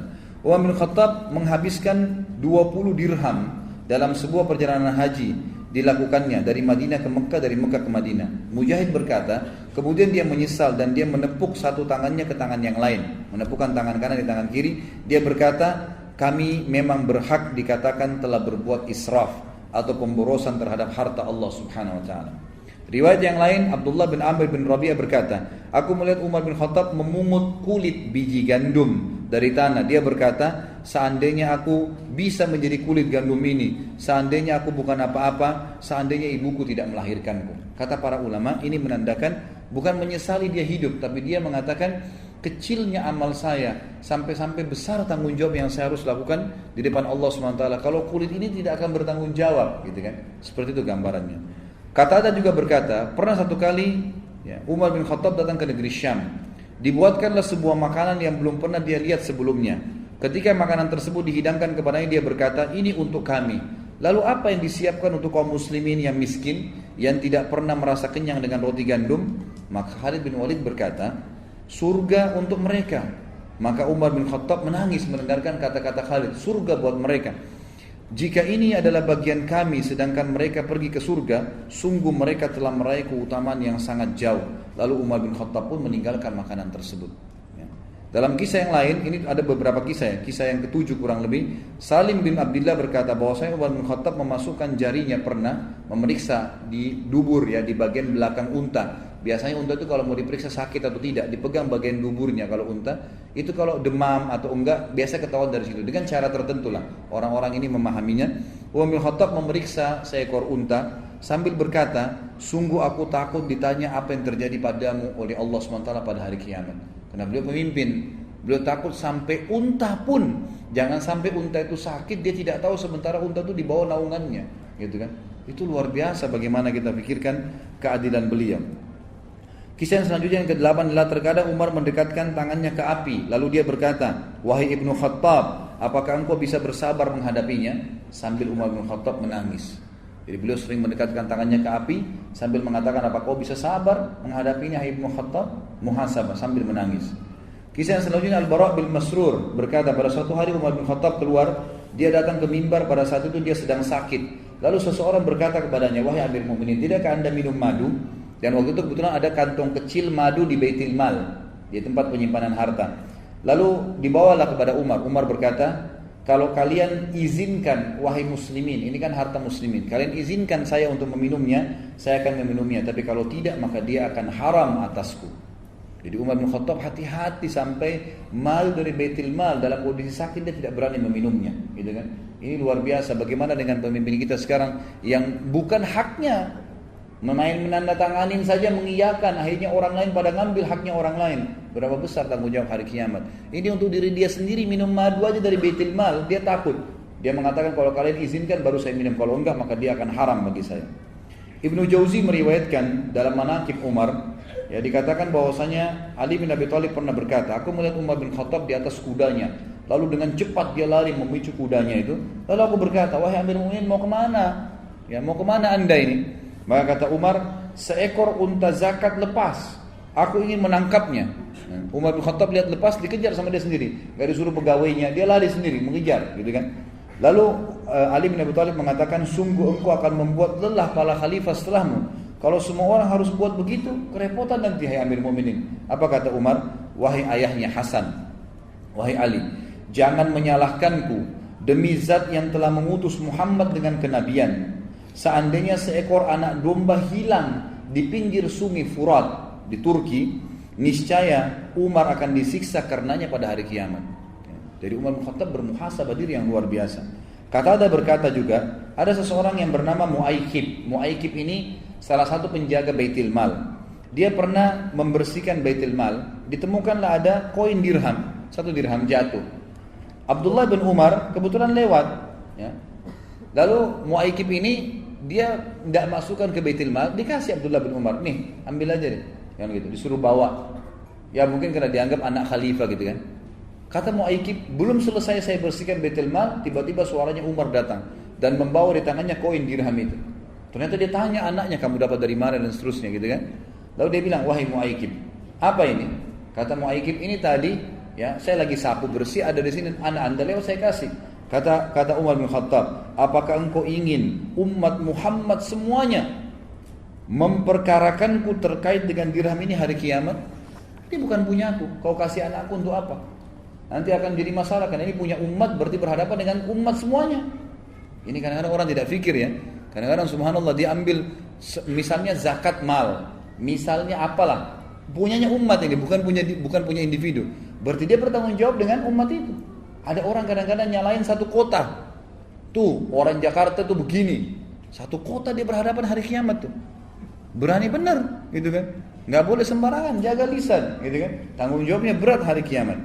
Umar bin Khattab menghabiskan 20 dirham dalam sebuah perjalanan haji dilakukannya dari Madinah ke Mekah, dari Mekah ke Madinah. Mujahid berkata, kemudian dia menyesal dan dia menepuk satu tangannya ke tangan yang lain, menepukkan tangan kanan di tangan kiri. Dia berkata, kami memang berhak dikatakan telah berbuat israf atau pemborosan terhadap harta Allah Subhanahu wa taala. Riwayat yang lain, Abdullah bin Amr bin Rabi'ah berkata, aku melihat Umar bin Khattab memungut kulit biji gandum dari tanah. Dia berkata, seandainya aku bisa menjadi kulit gandum ini, seandainya aku bukan apa-apa, seandainya ibuku tidak melahirkanku. Kata para ulama, ini menandakan bukan menyesali dia hidup, tapi dia mengatakan kecilnya amal saya sampai-sampai besar tanggung jawab yang saya harus lakukan di depan Allah SWT. Kalau kulit ini tidak akan bertanggung jawab, gitu kan? Seperti itu gambarannya. Qatada juga berkata, pernah satu kali ya, Umar bin Khattab datang ke negeri Syam. Dibuatkanlah sebuah makanan yang belum pernah dia lihat sebelumnya. Ketika makanan tersebut dihidangkan kepadanya, dia berkata, ini untuk kami. Lalu apa yang disiapkan untuk kaum muslimin yang miskin, yang tidak pernah merasa kenyang dengan roti gandum? Maka Khalid bin Walid berkata, surga untuk mereka. Maka Umar bin Khattab menangis mendengarkan kata-kata Khalid, surga buat mereka. Jika ini adalah bagian kami sedangkan mereka pergi ke surga, sungguh mereka telah meraih keutamaan yang sangat jauh. Lalu Umar bin Khattab pun meninggalkan makanan tersebut. Ya. Dalam kisah yang lain, ini ada beberapa kisah ya. Kisah yang ketujuh kurang lebih, Salim bin Abdullah berkata bahwasanya Umar bin Khattab memasukkan jarinya pernah memeriksa di dubur ya, di bagian belakang unta. Biasanya unta itu kalau mau diperiksa sakit atau tidak, dipegang bagian duburnya. Kalau unta itu kalau demam atau enggak, biasa ketahuan dari situ. Dengan cara tertentu lah orang-orang ini memahaminya. Umar bin Khattab memeriksa seekor unta sambil berkata, sungguh aku takut ditanya apa yang terjadi padamu oleh Allah SWT pada hari kiamat. Karena beliau pemimpin, beliau takut sampai unta pun, jangan sampai unta itu sakit dia tidak tahu sementara unta itu di bawah naungannya, gitu kan? Itu luar biasa bagaimana kita pikirkan keadilan beliau. Kisah yang selanjutnya yang ke-8 adalah terkadang Umar mendekatkan tangannya ke api. Lalu dia berkata, wahai Ibnu Khattab, apakah engkau bisa bersabar menghadapinya? Sambil Umar bin Khattab menangis. Jadi beliau sering mendekatkan tangannya ke api sambil mengatakan, apakah kau bisa sabar menghadapinya hai Ibnu Khattab? Muhasabah sambil menangis. Kisah yang selanjutnya Al-Bara' bin Masrur berkata, pada suatu hari Umar bin Khattab keluar. Dia datang ke mimbar, pada saat itu dia sedang sakit. Lalu seseorang berkata kepadanya, wahai Amir Mukminin, tidakkah anda minum madu? Dan waktu itu kebetulan ada kantong kecil madu di Baitul Mal, di tempat penyimpanan harta. Lalu dibawalah kepada Umar. Umar berkata, kalau kalian izinkan wahai muslimin, ini kan harta muslimin, kalian izinkan saya untuk meminumnya, saya akan meminumnya, tapi kalau tidak maka dia akan haram atasku. Jadi Umar bin Khattab hati-hati sampai mal dari Baitul Mal dalam kondisi sakit dia tidak berani meminumnya, gitu kan? Ini luar biasa. Bagaimana dengan pemimpin kita sekarang yang bukan haknya, menandatanganin saja mengiyakan, akhirnya orang lain pada ngambil haknya orang lain. Berapa besar tanggung jawab hari kiamat. Ini untuk diri dia sendiri, minum madu aja dari Baitul Mal, dia takut. Dia mengatakan kalau kalian izinkan baru saya minum, kalau enggak maka dia akan haram bagi saya. Ibnu Jauzi meriwayatkan dalam Manaqib Umar, ya, dikatakan bahwasanya Ali bin Abi Thalib pernah berkata, aku melihat Umar bin Khattab di atas kudanya, lalu dengan cepat dia lari memicu kudanya itu. Lalu aku berkata, wahai Amirul Mukminin, mau kemana? Ya, mau kemana anda ini? Maka kata Umar, seekor unta zakat lepas, aku ingin menangkapnya. Umar bin Khattab lihat lepas, dikejar sama dia sendiri, gak disuruh pegawainya, dia lari sendiri mengejar, gitu kan? Lalu Ali bin Abi Thalib mengatakan, sungguh engkau akan membuat lelah para khalifah setelahmu. Kalau semua orang harus buat begitu, kerepotan nanti hai Amir Mu'minin. Apa kata Umar? Wahai ayahnya Hasan, wahai Ali, jangan menyalahkanku demi zat yang telah mengutus Muhammad dengan kenabian. Seandainya seekor anak domba hilang di pinggir sungai Furat di Turki, niscaya Umar akan disiksa karenanya pada hari kiamat. Jadi Umar bin Khattab bermuhasabah diri yang luar biasa. Qatada berkata juga, ada seseorang yang bernama Mu'aikib. Mu'aikib ini salah satu penjaga Baitul Mal. Dia pernah membersihkan Baitul Mal, ditemukanlah ada koin dirham, 1 dirham jatuh. Abdullah bin Umar kebetulan lewat, ya. Lalu Mu'aikib ini dia tidak masukkan ke Baitul Mal, dikasih Abdullah bin Umar, nih ambil aja deh, yang gitu, disuruh bawa. Ya mungkin karena dianggap anak khalifah gitu kan. Kata Mu'aikib, belum selesai saya bersihkan Baitul Mal, tiba-tiba suaranya Umar datang dan membawa di tangannya koin dirham itu. Ternyata dia tanya anaknya, kamu dapat dari mana dan seterusnya gitu kan. Lalu dia bilang, wahai Mu'aikib, apa ini? Kata Mu'aikib, ini tadi ya saya lagi sapu bersih, ada di sini anak anda lewat saya kasih. Kata Umar bin Khattab, apakah engkau ingin umat Muhammad semuanya memperkarakanku terkait dengan dirham ini hari kiamat? Ini bukan punyaku, kau kasih anakku untuk apa? Nanti akan jadi masalah, karena ini punya umat, berarti berhadapan dengan umat semuanya. Ini kadang-kadang orang tidak fikir ya. Kadang-kadang subhanallah dia ambil misalnya zakat mal, misalnya apalah, punyanya umat ini, bukan punya individu. Berarti dia bertanggung jawab dengan umat itu. Ada orang kadang-kadang nyalain satu kota. Tuh, orang Jakarta tuh begini. Satu kota dia berhadapan hari kiamat tuh. Berani benar, gitu kan? Nggak boleh sembarangan, jaga lisan, gitu kan? Tanggung jawabnya berat hari kiamat.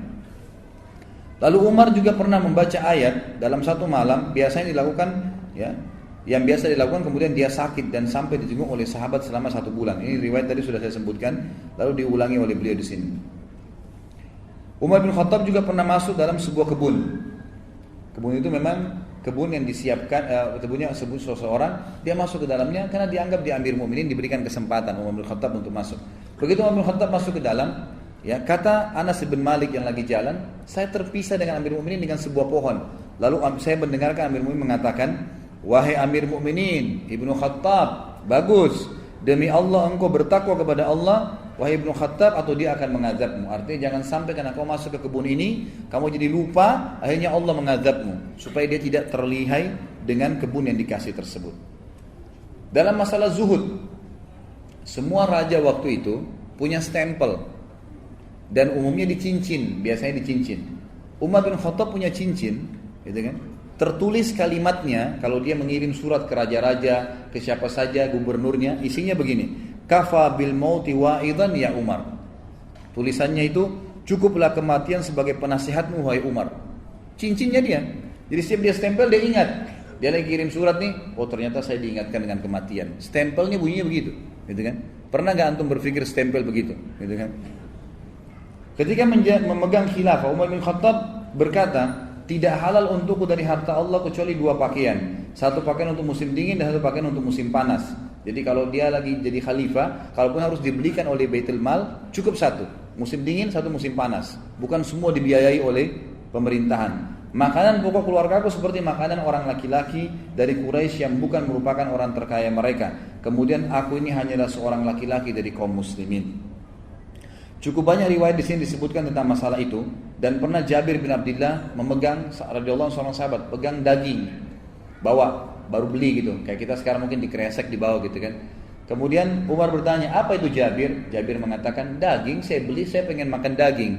Lalu Umar juga pernah membaca ayat dalam satu malam, biasanya dilakukan ya, yang biasa dilakukan, kemudian dia sakit dan sampai dijenguk oleh sahabat selama 1 bulan. Ini riwayat tadi sudah saya sebutkan, lalu diulangi oleh beliau di sini. Umar bin Khattab juga pernah masuk dalam sebuah kebun. Kebun itu memang kebun yang disiapkan, kebunnya sebut seseorang, dia masuk ke dalamnya karena dianggap di Amir Mu'minin, diberikan kesempatan Umar bin Khattab untuk masuk. Begitu Umar bin Khattab masuk ke dalam, ya, kata Anas bin Malik yang lagi jalan, saya terpisah dengan Amir Mu'minin dengan sebuah pohon. Lalu saya mendengarkan Amir Mu'minin mengatakan, wahai Amir Mu'minin Ibnu Khattab, bagus, demi Allah engkau bertakwa kepada Allah, wahai Ibnu Khattab, atau dia akan mengazabmu. Artinya jangan sampai karena kau masuk ke kebun ini, kamu jadi lupa, akhirnya Allah mengazabmu, supaya dia tidak terlihai dengan kebun yang dikasih tersebut. Dalam masalah zuhud, semua raja waktu itu punya stempel, dan umumnya di cincin, biasanya di cincin. Umar bin Khattab punya cincin, gitu kan? Tertulis kalimatnya, kalau dia mengirim surat ke raja-raja, ke siapa saja, gubernurnya, isinya begini, kafa bil mauti wa'idan ya Umar. Tulisannya itu, cukuplah kematian sebagai penasihatmu wahai Umar. Cincinnya dia. Jadi setiap dia stempel dia ingat. Dia lagi kirim surat nih, oh ternyata saya diingatkan dengan kematian. Stempelnya bunyinya begitu, gitu kan? Pernah enggak antum berpikir stempel begitu, gitu kan? Ketika memegang khilafah, Umar bin Khattab berkata, tidak halal untukku dari harta Allah kecuali 2 pakaian. Satu pakaian untuk musim dingin dan satu pakaian untuk musim panas. Jadi kalau dia lagi jadi khalifah, kalaupun harus dibelikan oleh Baitul Mal, cukup 1. Musim dingin, 1 musim panas. Bukan semua dibiayai oleh pemerintahan. Makanan pokok keluargaku seperti makanan orang laki-laki dari Quraisy yang bukan merupakan orang terkaya mereka. Kemudian aku ini hanyalah seorang laki-laki dari kaum muslimin. Cukup banyak riwayat di sini disebutkan tentang masalah itu, dan pernah Jabir bin Abdullah memegang radhiyallahu anhu, seorang sahabat pegang daging, bawa baru beli gitu, kayak kita sekarang mungkin dikresek di bawah gitu kan. Kemudian Umar bertanya, apa itu Jabir? Jabir mengatakan, daging, saya beli, saya pengen makan daging.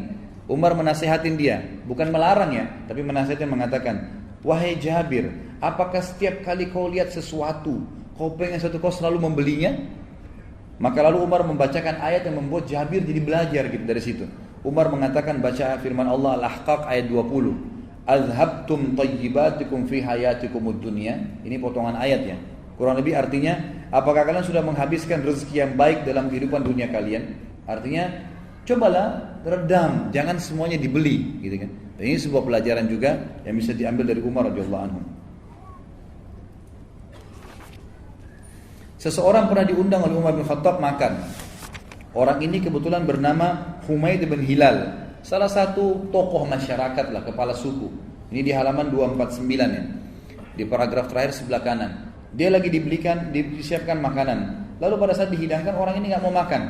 Umar menasihatin dia, bukan melarang ya, tapi menasihatin mengatakan, wahai Jabir, apakah setiap kali kau lihat sesuatu, kau pengen sesuatu, kau selalu membelinya? Maka lalu Umar membacakan ayat yang membuat Jabir jadi belajar gitu dari situ. Umar mengatakan, baca firman Allah Al-Ahqaq ayat 20. Azhabtum tayyibatikum fi hayatikumud dunya. Ini potongan ayat ya. Kurang lebih artinya, apakah kalian sudah menghabiskan rezeki yang baik dalam kehidupan dunia kalian? Artinya, cobalah redam, jangan semuanya dibeli gitu kan. Dan ini sebuah pelajaran juga yang bisa diambil dari Umar radhiyallahu anhu. Seseorang pernah diundang oleh Umar bin Khattab makan. Orang ini kebetulan bernama Humaid bin Hilal, salah satu tokoh masyarakat lah, kepala suku. Ini di halaman 249 ya, di paragraf terakhir sebelah kanan. Dia lagi disiapkan makanan. Lalu pada saat dihidangkan, orang ini nggak mau makan.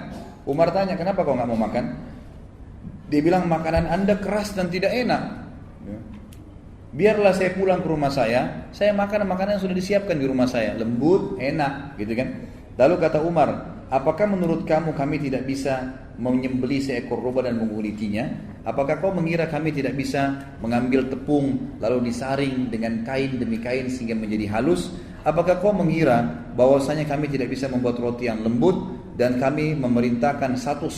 Umar tanya, kenapa kau nggak mau makan? Dia bilang, makanan Anda keras dan tidak enak. Biarlah saya pulang ke rumah saya makan makanan yang sudah disiapkan di rumah saya, lembut, enak, gitu kan. Lalu kata Umar, apakah menurut kamu kami tidak bisa menyembelih seekor domba dan mengulitinya? Apakah kau mengira kami tidak bisa mengambil tepung lalu disaring dengan kain demi kain sehingga menjadi halus? Apakah kau mengira bahwasanya kami tidak bisa membuat roti yang lembut? Dan kami memerintahkan satu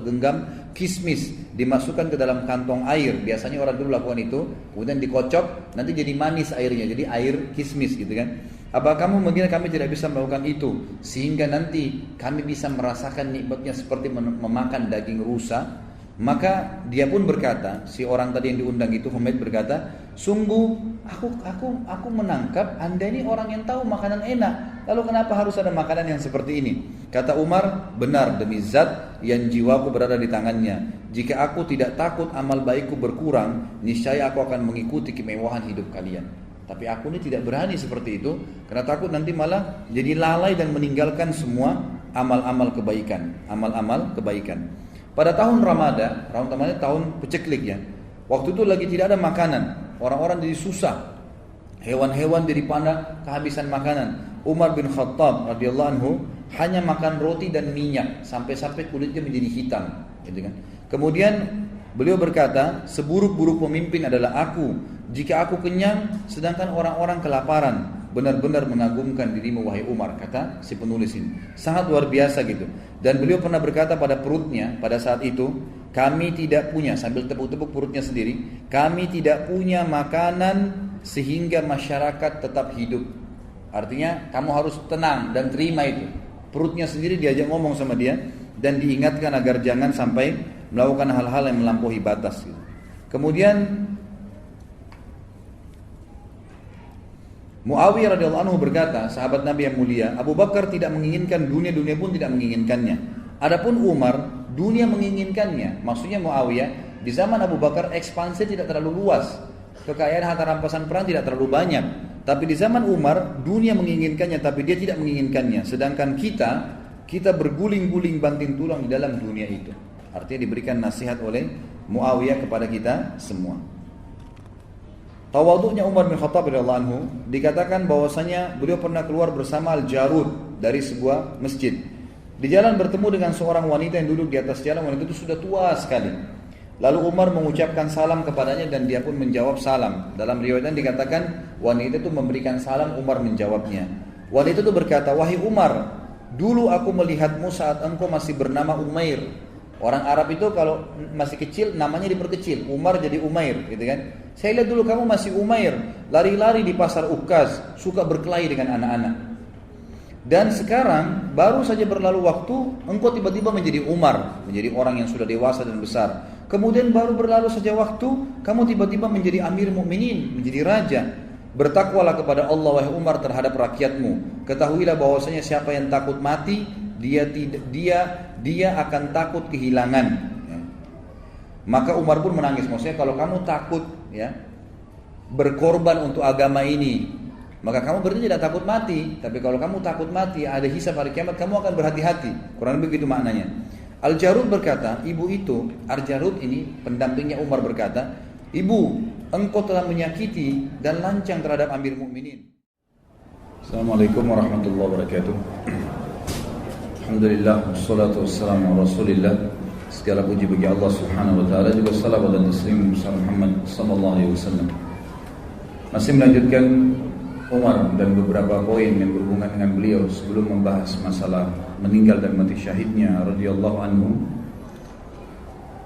genggam kismis dimasukkan ke dalam kantong air. Biasanya orang dulu lakukan itu, kemudian dikocok, nanti jadi manis airnya, jadi air kismis gitu kan. Apa kamu mengira kami tidak bisa melakukan itu sehingga nanti kami bisa merasakan nikmatnya seperti memakan daging rusa? Maka dia pun berkata, si orang tadi yang diundang itu, Humaid berkata, sungguh aku menangkap Anda ini orang yang tahu makanan enak. Lalu kenapa harus ada makanan yang seperti ini? Kata Umar, benar demi zat yang jiwaku berada di tangannya. Jika aku tidak takut amal baikku berkurang, niscaya aku akan mengikuti kemewahan hidup kalian. Tapi aku ini tidak berani seperti itu, karena takut nanti malah jadi lalai dan meninggalkan semua amal-amal kebaikan. Pada tahun Ramadan tahun peceklik ya. Waktu itu lagi tidak ada makanan, orang-orang jadi susah. Hewan-hewan jadi pandang kehabisan makanan. Umar bin Khattab radhiyallahu anhu hanya makan roti dan minyak sampai kulitnya menjadi hitam, gitu kan. Kemudian beliau berkata, seburuk-buruk pemimpin adalah aku jika aku kenyang sedangkan orang-orang kelaparan. Benar-benar mengagumkan dirimu wahai Umar, kata si penulis ini. Sangat luar biasa gitu. Dan beliau pernah berkata pada perutnya pada saat itu, kami tidak punya, sambil tepuk-tepuk perutnya sendiri, kami tidak punya makanan sehingga masyarakat tetap hidup. Artinya kamu harus tenang dan terima itu. Perutnya sendiri diajak ngomong sama dia dan diingatkan agar jangan sampai melakukan hal-hal yang melampaui batas gitu. Kemudian Muawiyah radhiyallahu anhu berkata, sahabat Nabi yang mulia, Abu Bakar tidak menginginkan dunia pun tidak menginginkannya. Adapun Umar, dunia menginginkannya. Maksudnya Muawiyah, di zaman Abu Bakar ekspansi tidak terlalu luas. Kekayaan harta rampasan perang tidak terlalu banyak. Tapi di zaman Umar, dunia menginginkannya tapi dia tidak menginginkannya. Sedangkan kita berguling-guling banting tulang di dalam dunia itu. Artinya diberikan nasihat oleh Muawiyah kepada kita semua. Tawadhu'nya Umar bin Khattab radhiyallahu anhu dikatakan bahwasanya beliau pernah keluar bersama Al-Jarud dari sebuah masjid. Di jalan bertemu dengan seorang wanita yang duduk di atas jalan. Wanita itu sudah tua sekali. Lalu Umar mengucapkan salam kepadanya dan dia pun menjawab salam. Dalam riwayat dikatakan wanita itu memberikan salam, Umar menjawabnya. Wanita itu berkata, wahai Umar, dulu aku melihatmu saat engkau masih bernama Umair. Orang Arab itu kalau masih kecil namanya diperkecil, Umar jadi Umair, gitu kan? Saya lihat dulu kamu masih Umair, lari-lari di pasar Ukaz, suka berkelahi dengan anak-anak. Dan sekarang baru saja berlalu waktu, engkau tiba-tiba menjadi Umar, menjadi orang yang sudah dewasa dan besar. Kemudian baru berlalu saja waktu, kamu tiba-tiba menjadi Amir Mukminin, menjadi raja. Bertakwalah kepada Allah wahai Umar terhadap rakyatmu. Ketahuilah bahwasanya siapa yang takut mati, dia akan takut kehilangan. Ya. Maka Umar pun menangis. Maksudnya kalau kamu takut ya berkorban untuk agama ini, maka kamu berarti tidak takut mati. Tapi kalau kamu takut mati, ada hisab hari kiamat, kamu akan berhati-hati. Kurang lebih begitu maknanya. Al-Jarud berkata, ibu itu, Al-Jarud ini pendampingnya Umar berkata, ibu, engkau telah menyakiti dan lancang terhadap Amir Mukminin. Assalamualaikum warahmatullahi wabarakatuh. Alhamdulillah, wassalatu wassalamu ala Rasulillah. Segala puji bagi Allah Subhanahu wa taala, juga salawat dan taslim kepada Muhammad sallallahu alaihi wasallam. Masih melanjutkan Umar dan beberapa poin yang berhubungan dengan beliau sebelum membahas masalah meninggal dan mati syahidnya radhiyallahu anhu.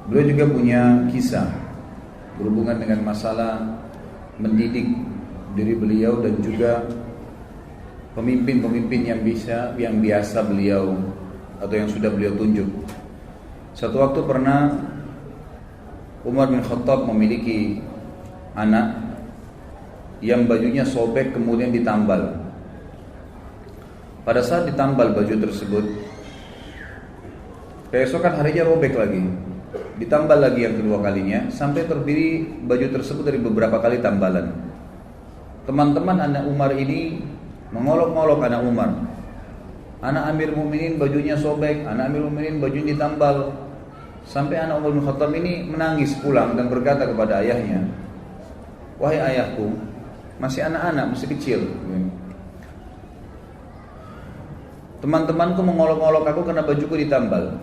Beliau juga punya kisah berhubungan dengan masalah mendidik diri beliau dan juga pemimpin-pemimpin yang biasa beliau atau yang sudah beliau tunjuk. Satu waktu pernah Umar bin Khattab memiliki anak yang bajunya sobek kemudian ditambal. Pada saat ditambal baju tersebut, keesokan harinya robek lagi, ditambal lagi yang kedua kalinya, sampai terdiri baju tersebut dari beberapa kali tambalan. Teman-teman anak Umar ini mengolok-olok anak Umar. Anak Amir Mukminin bajunya sobek, anak Amir Mukminin bajunya ditambal. Sampai anak Umar bin Khattab ini menangis pulang dan berkata kepada ayahnya, wahai ayahku, masih anak-anak, masih kecil. Teman-temanku mengolok-olok aku karena bajuku ditambal.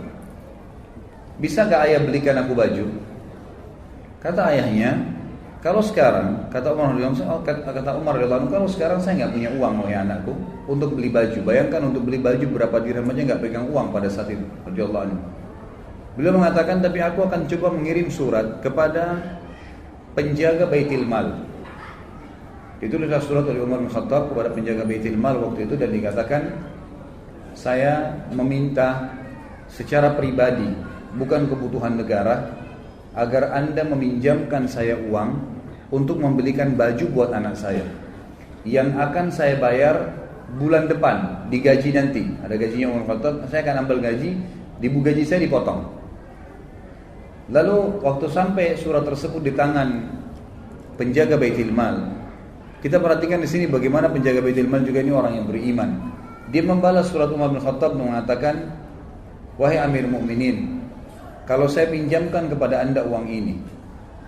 Bisa gak ayah belikan aku baju? Kata ayahnya, kalau sekarang, kata Umar radhiyallahu anhu, kalau sekarang saya nggak punya uang ya anakku untuk beli baju. Bayangkan untuk beli baju berapa dirham aja nggak pegang uang pada saat itu. Radhiyallahu anhu. Beliau mengatakan, tapi aku akan coba mengirim surat kepada penjaga Baitul Mal. Ditulislah surat oleh Umar bin Khattab kepada penjaga Baitul Mal waktu itu dan dikatakan, saya meminta secara pribadi, bukan kebutuhan negara, agar Anda meminjamkan saya uang untuk membelikan baju buat anak saya yang akan saya bayar bulan depan di gaji nanti. Ada gajinya Umar bin Khattab, saya akan ambil gaji, di gaji saya dipotong. Lalu waktu sampai surat tersebut di tangan penjaga Baitul Mal, kita perhatikan di sini bagaimana penjaga Baitul Mal juga ini orang yang beriman. Dia membalas surat Umar bin Khattab dan mengatakan, wahai Amir Mukminin, kalau saya pinjamkan kepada anda uang ini,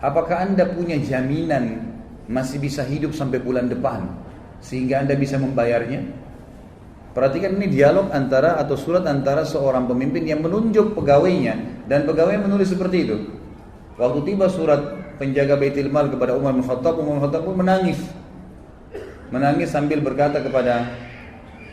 apakah anda punya jaminan masih bisa hidup sampai bulan depan sehingga anda bisa membayarnya? Perhatikan ini dialog antara atau surat antara seorang pemimpin yang menunjuk pegawainya dan pegawai menulis seperti itu. Waktu tiba surat penjaga Baitul Mal kepada Umar bin Khattab, Umar bin Khattab pun menangis sambil berkata kepada,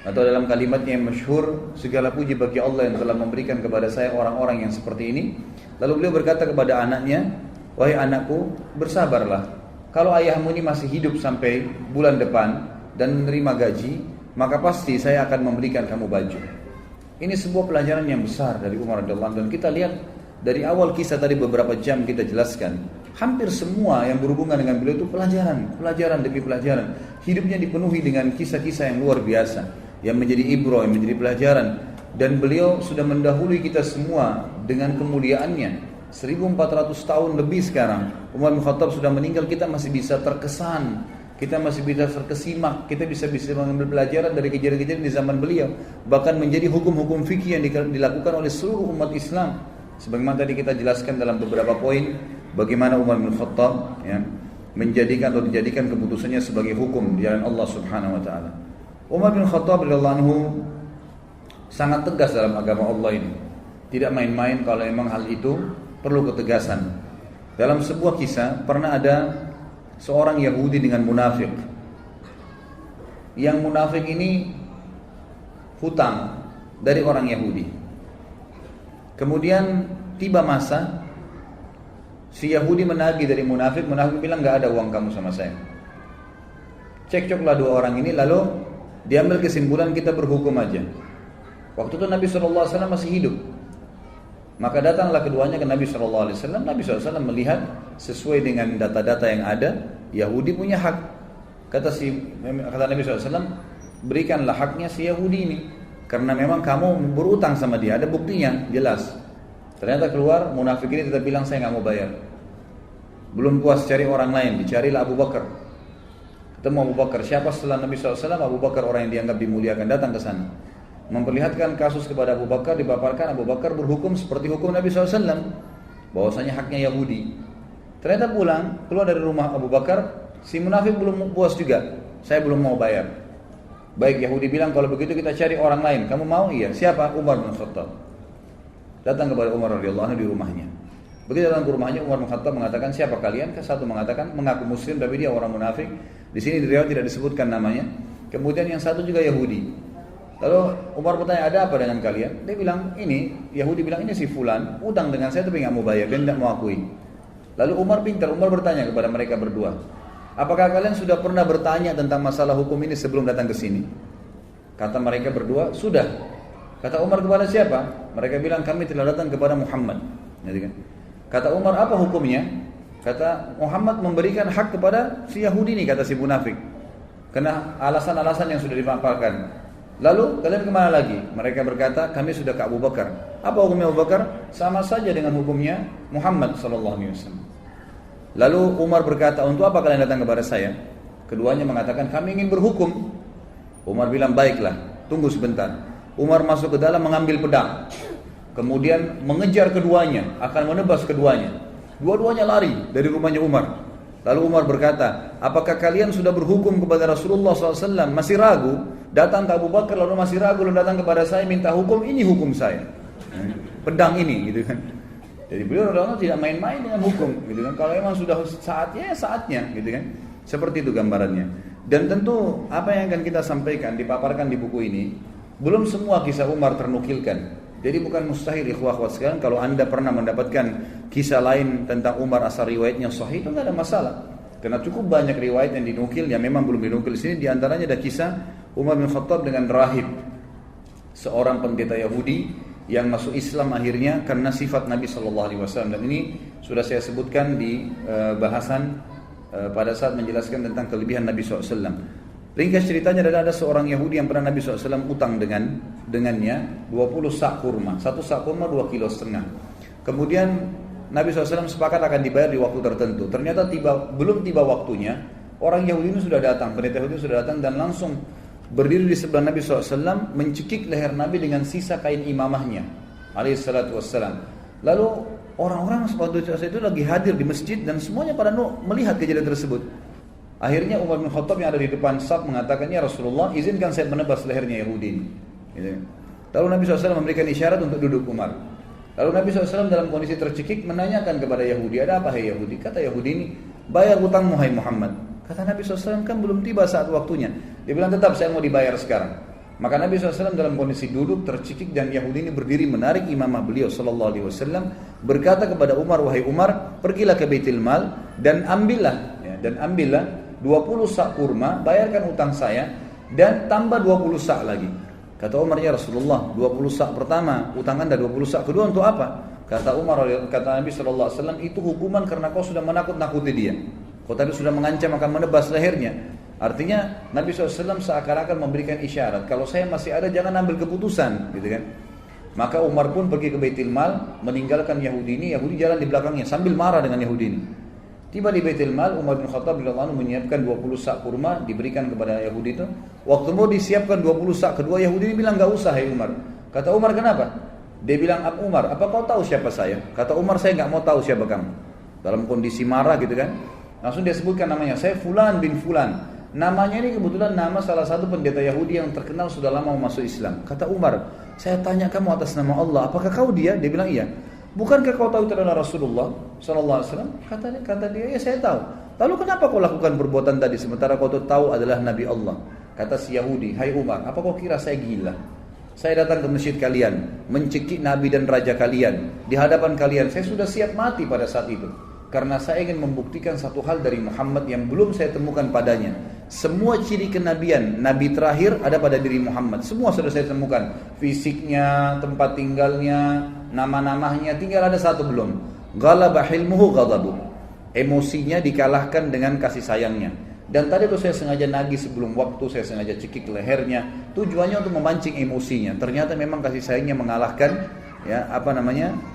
atau dalam kalimatnya yang masyhur, segala puji bagi Allah yang telah memberikan kepada saya orang-orang yang seperti ini. Lalu beliau berkata kepada anaknya, wahai anakku, bersabarlah. Kalau ayahmu ini masih hidup sampai bulan depan dan menerima gaji, maka pasti saya akan memberikan kamu baju. Ini sebuah pelajaran yang besar dari Umar radhiyallahu anhu. Dan kita lihat dari awal kisah tadi beberapa jam kita jelaskan, hampir semua yang berhubungan dengan beliau itu pelajaran demi pelajaran. Hidupnya dipenuhi dengan kisah-kisah yang luar biasa, yang menjadi ibrah, yang menjadi pelajaran. Dan beliau sudah mendahului kita semua dengan kemuliaannya. 1400 tahun lebih sekarang Umar bin Khattab sudah meninggal, kita masih bisa terkesan, kita masih bisa terkesimak, kita bisa mengambil pelajaran dari kejadian-kejadian di zaman beliau. Bahkan menjadi hukum-hukum fikih yang dilakukan oleh seluruh umat Islam. Sebagaimana tadi kita jelaskan dalam beberapa poin, bagaimana Umar bin Khattab dijadikan keputusannya sebagai hukum di jalan Allah Subhanahu wa taala. Umar bin Khattab radhiyallahu anhu sangat tegas dalam agama Allah ini. Tidak main-main kalau memang hal itu perlu ketegasan. Dalam sebuah kisah pernah ada seorang Yahudi dengan munafik. Yang munafik ini hutang dari orang Yahudi. Kemudian tiba masa si Yahudi menagih dari munafik bilang enggak ada uang kamu sama saya. Cekcoklah dua orang ini, lalu diambil kesimpulan kita berhukum aja. Waktu itu Nabi SAW masih hidup. Maka datanglah keduanya ke Nabi SAW. Nabi SAW melihat sesuai dengan data-data yang ada, Yahudi punya hak. Kata Nabi SAW, berikanlah haknya si Yahudi ini, karena memang kamu berutang sama dia, ada buktinya jelas. Ternyata keluar munafik ini tetap bilang saya nggak mau bayar. Belum puas cari orang lain, dicarilah Abu Bakar. Ketemu Abu Bakar. Siapa setelah Nabi SAW? Abu Bakar, orang yang dianggap dimuliakan, datang ke sana. memperlihatkan kasus kepada Abu Bakar, dipaparkan, Abu Bakar berhukum seperti hukum Nabi SAW, bahwasanya haknya Yahudi. Ternyata pulang, keluar dari rumah Abu Bakar, si munafik belum puas juga, saya belum mau bayar. Baik, Yahudi bilang kalau begitu kita cari orang lain, kamu mau? Iya. Siapa? Umar bin Khattab. Datang kepada Umar radhiyallahu anhu di rumahnya. Begitu datang ke rumahnya, Umar bin Khattab mengatakan, siapa kalian? Satu mengatakan mengaku muslim tapi dia orang munafik. Di sini di riwayat tidak disebutkan namanya. Kemudian yang satu juga Yahudi. Lalu Umar bertanya, ada apa dengan kalian? Dia bilang, ini, Yahudi bilang, ini si Fulan, utang dengan saya tapi nggak mau bayar, dia tidak mau akui. Lalu Umar pintar, Umar bertanya kepada mereka berdua, apakah kalian sudah pernah bertanya tentang masalah hukum ini sebelum datang ke sini? Kata mereka berdua, sudah. Kata Umar, kepada siapa? Mereka bilang, kami telah datang kepada Muhammad. Kata Umar, apa hukumnya? Kata Muhammad memberikan hak kepada si Yahudi ini, kata si munafik. Karena alasan-alasan yang sudah dipaparkan. Lalu kalian kemana lagi? Mereka berkata, kami sudah ke Abu Bakar. Apa hukumnya Abu Bakar? Sama saja dengan hukumnya Muhammad SAW. Lalu Umar berkata, untuk apa kalian datang kepada saya? Keduanya mengatakan, kami ingin berhukum. Umar bilang, baiklah, tunggu sebentar. Umar masuk ke dalam mengambil pedang. Kemudian mengejar keduanya, akan menebas keduanya. Dua-duanya lari dari rumahnya Umar. Lalu Umar berkata, apakah kalian sudah berhukum kepada Rasulullah SAW? Masih ragu? Datang ke Abu Bakar lalu masih ragu, lalu datang kepada saya minta hukum, ini hukum saya. Pedang ini, gitu kan. Jadi beliau radhiyallahu tidak main-main dengan hukum, gitu kan. Kalau memang sudah saatnya, saatnya, gitu kan. Seperti itu gambarannya. Dan tentu apa yang akan kita sampaikan, dipaparkan di buku ini, belum semua kisah Umar ternukilkan. Jadi bukan mustahil ikhwah-ikhwah sekalian kalau Anda pernah mendapatkan kisah lain tentang Umar asal riwayatnya sahih, itu tidak ada masalah. Karena cukup banyak riwayat yang dinukil yang memang belum dinukil di sini. Di antaranya ada kisah Umar bin Khattab dengan rahib, seorang pendeta Yahudi yang masuk Islam akhirnya karena sifat Nabi SAW. Dan ini sudah saya sebutkan di bahasan pada saat menjelaskan tentang kelebihan Nabi SAW. Ringkas ceritanya ada seorang Yahudi yang pernah Nabi SAW utang dengannya 20 sak kurma. Satu sak kurma 2,5 kilo. Kemudian Nabi SAW sepakat akan dibayar di waktu tertentu. Ternyata belum tiba waktunya, orang Yahudi ini sudah datang, pendeta Yahudi sudah datang dan langsung berdiri di sebelah Nabi SAW, mencekik leher Nabi dengan sisa kain imamahnya, alaihissalatu wassalam. Lalu orang-orang waktu itu lagi hadir di masjid dan semuanya pada melihat kejadian tersebut. Akhirnya Umar bin Khattab yang ada di depan saf mengatakan, ya Rasulullah, izinkan saya menebas lehernya Yahudi ini. Lalu Nabi SAW memberikan isyarat untuk duduk Umar. Lalu Nabi SAW dalam kondisi tercekik menanyakan kepada Yahudi, ada apa hai Yahudi? Kata Yahudi ini, bayar utangmu hai Muhammad. Kata Nabi SAW, kan belum tiba saat waktunya. Dia bilang, tetap saya mau dibayar sekarang. Maka Nabi SAW dalam kondisi duduk tercekik dan Yahudi ini berdiri menarik imamah beliau SAW, berkata kepada Umar, wahai Umar, pergilah ke Baitul Mal dan ambillah 20 sak kurma, bayarkan utang saya dan tambah 20 sak lagi. Kata Umar, ya Rasulullah, 20 sak pertama utang Anda, 20 sak kedua untuk apa? Kata Umar, kata Nabi SAW, itu hukuman karena kau sudah menakut-nakuti dia. Kau tadi sudah mengancam akan menebas lehernya. Artinya Nabi SAW seakan-akan memberikan isyarat, kalau saya masih ada jangan ambil keputusan, gitu kan? Maka Umar pun pergi ke Baitul Mal, meninggalkan Yahudi ini. Yahudi jalan di belakangnya sambil marah dengan Yahudi ini. Tiba di Baitul Mal, Umar bin Khattab radhiyallahu anhu menyiapkan 20 sak kurma diberikan kepada Yahudi itu. Waktu mau disiapkan 20 sak kedua, Yahudi ini bilang, enggak usah hai Umar. Kata Umar, kenapa? Dia bilang, Umar, apa kau tahu siapa saya? Kata Umar, saya enggak mau tahu siapa kamu. Dalam kondisi marah gitu kan. Langsung dia sebutkan namanya, saya Fulan bin Fulan. Namanya ini kebetulan nama salah satu pendeta Yahudi yang terkenal sudah lama masuk Islam. Kata Umar, saya tanya kamu atas nama Allah, apakah kau dia? Dia bilang iya. Bukankah kau tahu itu adalah Rasulullah Sallallahu Alaihi Wasallam? Kata dia, ya saya tahu. Lalu kenapa kau lakukan perbuatan tadi sementara kau tahu adalah Nabi Allah? Kata si Yahudi, hai Umar, apa kau kira saya gila? Saya datang ke masjid kalian, mencekik Nabi dan Raja kalian, di hadapan kalian, saya sudah siap mati pada saat itu. Karena saya ingin membuktikan satu hal dari Muhammad yang belum saya temukan padanya. Semua ciri kenabian, Nabi terakhir ada pada diri Muhammad. Semua sudah saya temukan. Fisiknya, tempat tinggalnya, nama-namanya, tinggal ada satu belum. Ghalaba hilmuhu ghadabu. Emosinya dikalahkan dengan kasih sayangnya. Dan tadi itu saya sengaja nagih sebelum waktu, saya sengaja cekik lehernya. Tujuannya untuk memancing emosinya. Ternyata memang kasih sayangnya mengalahkan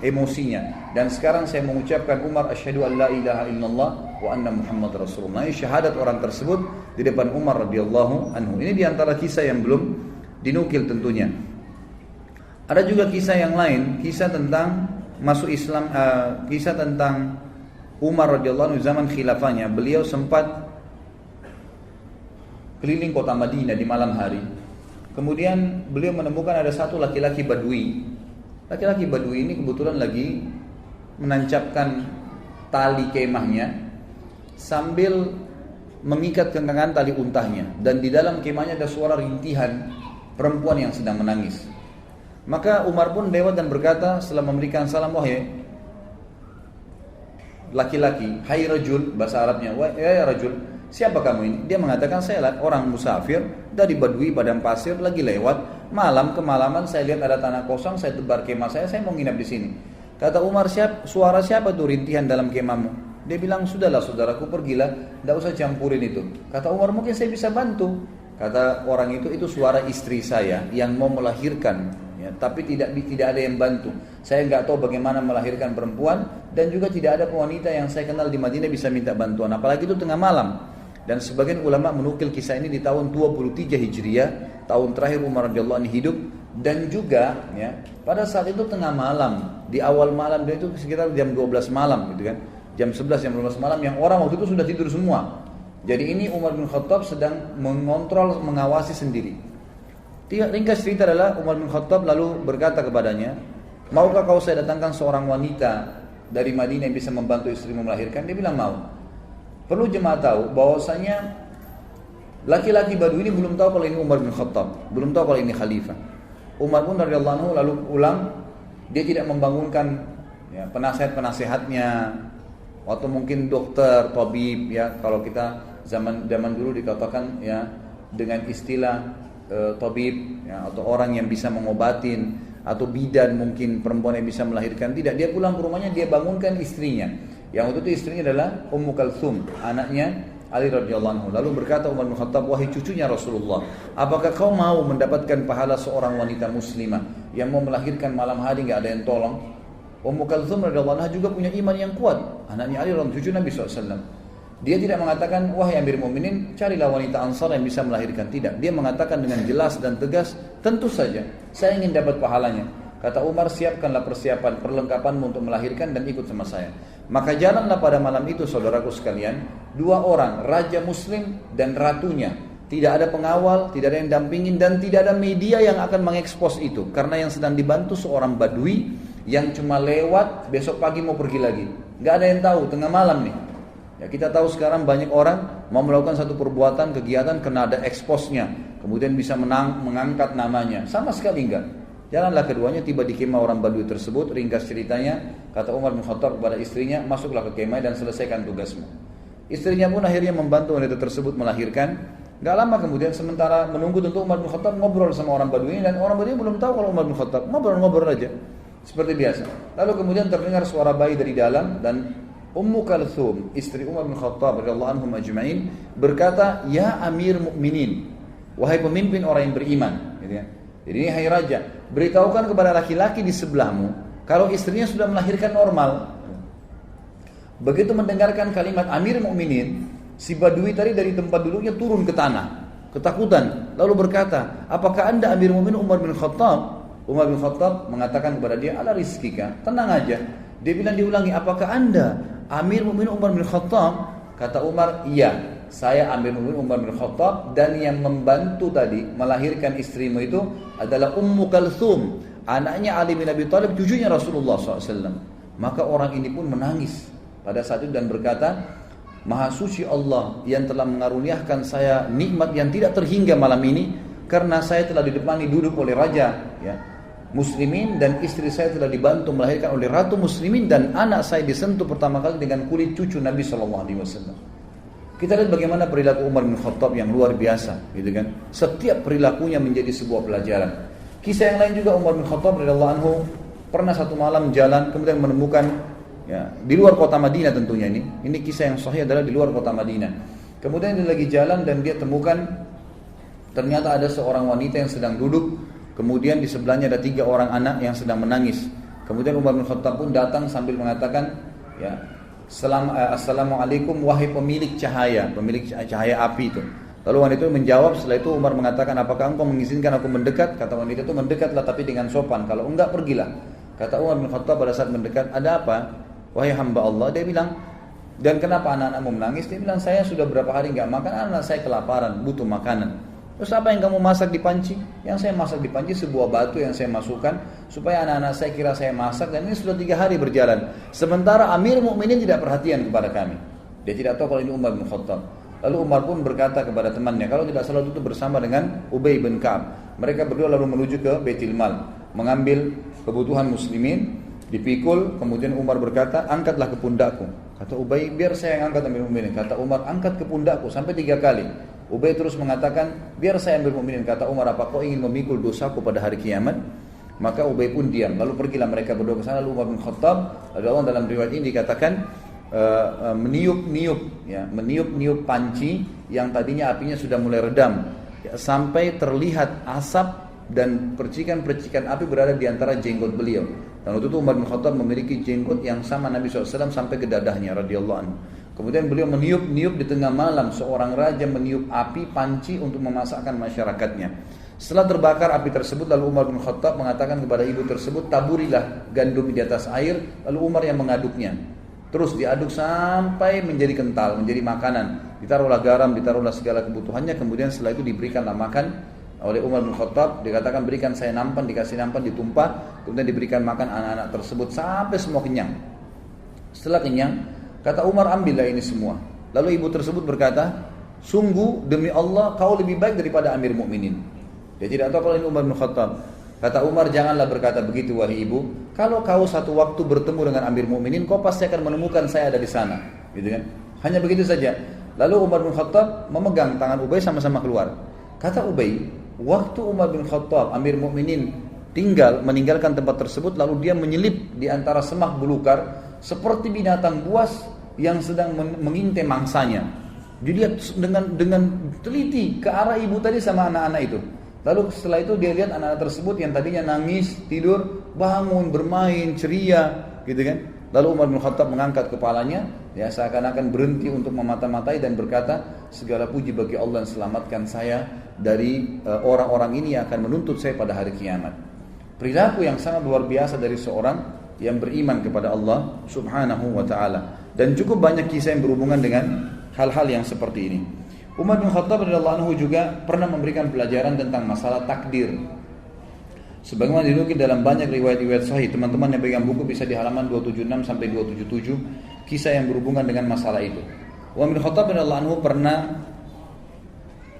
emosinya. Dan sekarang saya mengucapkan Umar asyhadu an la ilaha illallah wa anna Muhammad Rasulullah. Ini syahadat orang tersebut di depan Umar radhiyallahu anhu. Ini diantara kisah yang belum dinukil tentunya. Ada juga kisah yang lain, kisah tentang masuk Islam, kisah tentang Umar radhiyallahu anhu zaman khilafahnya. Beliau sempat keliling kota Madinah di malam hari. Kemudian beliau menemukan ada satu laki-laki Badui. Laki-laki Badui ini kebetulan lagi menancapkan tali kemahnya sambil mengikat kencangan tali untahnya, dan di dalam kemahnya ada suara rintihan perempuan yang sedang menangis. Maka Umar pun lewat dan berkata setelah memberikan salam, wahai laki-laki, hai rajul, bahasa Arabnya, wahai rajul, siapa kamu ini? Dia mengatakan, saya orang musafir dari Badui padang pasir, lagi lewat malam, kemalaman saya lihat ada tanah kosong, saya tebar kemah saya mau nginap di sini. Kata Umar, suara siapa tuh rintihan dalam kemahmu? Dia bilang, sudahlah saudaraku, pergilah, tidak usah campurin itu. Kata Umar, mungkin saya bisa bantu. Kata orang itu suara istri saya yang mau melahirkan, ya, tapi tidak ada yang bantu. Saya nggak tahu bagaimana melahirkan perempuan, dan juga tidak ada wanita yang saya kenal di Madinah bisa minta bantuan, apalagi itu tengah malam. Dan sebagian ulama menukil kisah ini di tahun 23 Hijriah, tahun terakhir Umar radhiyallahu anhu hidup. Dan juga ya, pada saat itu tengah malam, di awal malam, dan itu sekitar jam 12 malam gitu kan, jam 11, jam 12 malam, yang orang waktu itu sudah tidur semua. Jadi ini Umar bin Khattab sedang mengontrol, mengawasi sendiri. Ringkas cerita adalah Umar bin Khattab lalu berkata kepadanya, maukah kau saya datangkan seorang wanita dari Madinah yang bisa membantu istrimu melahirkan? Dia bilang mau. Perlu jemaah tahu bahwasanya laki-laki Badui ini belum tahu kalau ini Umar bin Khattab, belum tahu kalau ini khalifah. Umar pun radhiyallahu anhu lalu pulang, dia tidak membangunkan ya, penasihat-penasihatnya, atau mungkin dokter, tabib, ya, kalau kita zaman dulu dikatakan ya dengan istilah tabib, ya, atau orang yang bisa mengobatin, atau bidan mungkin perempuan yang bisa melahirkan. Tidak, dia pulang ke rumahnya, dia bangunkan istrinya. Yang waktu itu istrinya adalah Ummu Kalthum, anaknya Ali radhiyallahu anhu. Lalu berkata Umar bin Khattab, wahai cucunya Rasulullah, apakah kau mau mendapatkan pahala seorang wanita muslimah yang mau melahirkan malam hari nggak ada yang tolong? Ummu Kalthum radhiyallahu anha juga punya iman yang kuat, anaknya Ali radhiyallahu anhu, cucu Nabi SAW. Dia tidak mengatakan, wahai Amir Mu'minin, carilah wanita Ansar yang bisa melahirkan. Tidak, dia mengatakan dengan jelas dan tegas, tentu saja saya ingin dapat pahalanya. Kata Umar, siapkanlah persiapan, perlengkapanmu untuk melahirkan dan ikut sama saya. Maka jalanlah pada malam itu, saudaraku sekalian, dua orang, raja muslim dan ratunya. Tidak ada pengawal, tidak ada yang dampingin, dan tidak ada media yang akan mengekspos itu. Karena yang sedang dibantu seorang Badui yang cuma lewat, besok pagi mau pergi lagi. Gak ada yang tahu, tengah malam nih. Ya, kita tahu sekarang banyak orang mau melakukan satu perbuatan, kegiatan, kena ada eksposnya, kemudian bisa mengangkat namanya. Sama sekali enggak. Jalanlah keduanya, tiba di kemah orang Badui tersebut. Ringkas ceritanya, kata Umar bin Khattab kepada istrinya, masuklah ke kemah dan selesaikan tugasmu. Istrinya pun akhirnya membantu wanita tersebut melahirkan. Gak lama kemudian, sementara menunggu, tentu Umar bin Khattab ngobrol sama orang Badui, dan orang Badui belum tahu kalau Umar bin Khattab, ngobrol-ngobrol aja seperti biasa. Lalu kemudian terdengar suara bayi dari dalam, dan Ummu Kalthum, istri Umar bin Khattab radhiyallahu anhum ajma'in, berkata, ya Amir Mukminin, wahai pemimpin orang yang beriman, gitu ya. Jadi ini, hai raja, beritahukan kepada laki-laki di sebelahmu kalau istrinya sudah melahirkan normal. Begitu mendengarkan kalimat Amir Mukminin, si Badui tadi dari tempat duduknya turun ke tanah, ketakutan, lalu berkata, apakah anda Amir Mukminin Umar bin Khattab? Umar bin Khattab mengatakan kepada dia, ala rizkika, tenang aja. Dia bilang, diulangi, apakah anda Amir Mukminin Umar bin Khattab? Kata Umar, iya, saya Amir Mukminin Umar bin Khattab, dan yang membantu tadi melahirkan istrimu itu adalah Ummu Kalthum, anaknya Ali bin Abi Thalib, cucunya Rasulullah SAW. Maka orang ini pun menangis pada saat itu dan berkata, Maha suci Allah yang telah mengaruniakan saya nikmat yang tidak terhingga malam ini, karena saya telah didepani duduk oleh raja ya, muslimin, dan istri saya telah dibantu melahirkan oleh ratu muslimin, dan anak saya disentuh pertama kali dengan kulit cucu Nabi SAW. Kita lihat bagaimana perilaku Umar bin Khattab yang luar biasa, gitu kan? Setiap perilakunya menjadi sebuah pelajaran. Kisah yang lain juga, Umar bin Khattab radhiyallahu anhu pernah satu malam jalan, kemudian menemukan ya, di luar kota Madinah tentunya ini kisah yang sahih adalah di luar kota Madinah. Kemudian dia lagi jalan dan dia temukan ternyata ada seorang wanita yang sedang duduk, kemudian di sebelahnya ada 3 orang anak yang sedang menangis. Kemudian Umar bin Khattab pun datang sambil mengatakan, ya, Assalamualaikum wahai pemilik cahaya api itu. Lalu wanita itu menjawab, setelah itu Umar mengatakan, apakah engkau mengizinkan aku mendekat? Kata wanita itu, mendekatlah tapi dengan sopan, kalau enggak pergilah. Kata Umar bin Khattab pada saat mendekat, ada apa? Wahai hamba Allah, dia bilang, dan kenapa anak-anakmu menangis? Dia bilang, saya sudah berapa hari enggak makan, anak saya kelaparan, butuh makanan. Terus apa yang kamu masak di panci? Yang saya masak di panci sebuah batu yang saya masukkan supaya anak-anak saya kira saya masak, dan ini sudah 3 hari berjalan. Sementara Amir Mukminin tidak perhatian kepada kami. Dia tidak tahu kalau ini Umar bin Khattab. Lalu Umar pun berkata kepada temannya, kalau tidak salah itu bersama dengan Ubay bin Ka'ab. Mereka berdua lalu menuju ke Baitul Mal, mengambil kebutuhan muslimin, dipikul. Kemudian Umar berkata, angkatlah ke pundakku. Kata Ubay, biar saya yang angkat Amir Mukminin. Kata Umar, angkat ke pundakku sampai 3 kali. Ubay terus mengatakan, biar saya Amir Mukminin. Kata Umar, apa kau ingin memikul dosaku pada hari kiamat? Maka Ubay pun diam. Lalu pergilah mereka berdua ke sana. Lalu Umar bin Khattab, dalam riwayat ini dikatakan, meniup panci yang tadinya apinya sudah mulai redam, sampai terlihat asap dan percikan-percikan api berada di antara jenggot beliau. Dan waktu itu Umar bin Khattab memiliki jenggot yang sama Nabi SAW sampai ke dadahnya radhiyallahu anhu. Kemudian beliau meniup di tengah malam, seorang raja meniup api panci untuk memasakkan masyarakatnya. Setelah terbakar api tersebut, lalu Umar bin Khattab mengatakan kepada ibu tersebut, taburilah gandum di atas air. Lalu Umar yang mengaduknya. Terus diaduk sampai menjadi kental, menjadi makanan. Ditaruhlah garam, ditaruhlah segala kebutuhannya. Kemudian setelah itu diberikanlah makan oleh Umar bin Khattab. Dikatakan, berikan saya nampan, dikasih nampan, ditumpah. Kemudian diberikan makan anak-anak tersebut sampai semua kenyang. Setelah kenyang, kata Umar, ambillah ini semua. Lalu ibu tersebut berkata, sungguh demi Allah kau lebih baik daripada Amir Mukminin. Dia tidak tahu kalau ini Umar bin Khattab. Kata Umar, janganlah berkata begitu wahai ibu. Kalau kau satu waktu bertemu dengan Amir Mukminin, kau pasti akan menemukan saya ada di sana, gitu kan? Hanya begitu saja. Lalu Umar bin Khattab memegang tangan Ubay, sama-sama keluar. Kata Ubay, waktu Umar bin Khattab, Amir Mukminin meninggalkan tempat tersebut, lalu dia menyelip di antara semak belukar seperti binatang buas yang sedang mengintai mangsanya. Dilihat dengan teliti ke arah ibu tadi sama anak-anak itu. Lalu setelah itu dia lihat anak-anak tersebut yang tadinya nangis, tidur, bangun, bermain, ceria, gitu kan. Lalu Umar bin Khattab mengangkat kepalanya, ya seakan-akan berhenti untuk memata-matai dan berkata, segala puji bagi Allah yang selamatkan saya dari orang-orang ini yang akan menuntut saya pada hari kiamat. Perilaku yang sangat luar biasa dari seorang yang beriman kepada Allah Subhanahu wa ta'ala. Dan cukup banyak kisah yang berhubungan dengan hal-hal yang seperti ini. Umar bin Khattab radhiyallahu anhu juga pernah memberikan pelajaran tentang masalah takdir. Sebagaimana dinukil dalam banyak riwayat-riwayat sahih, teman-teman yang pegang buku bisa di halaman 276 sampai 277 kisah yang berhubungan dengan masalah itu. Umar bin Khattab radhiyallahu anhu pernah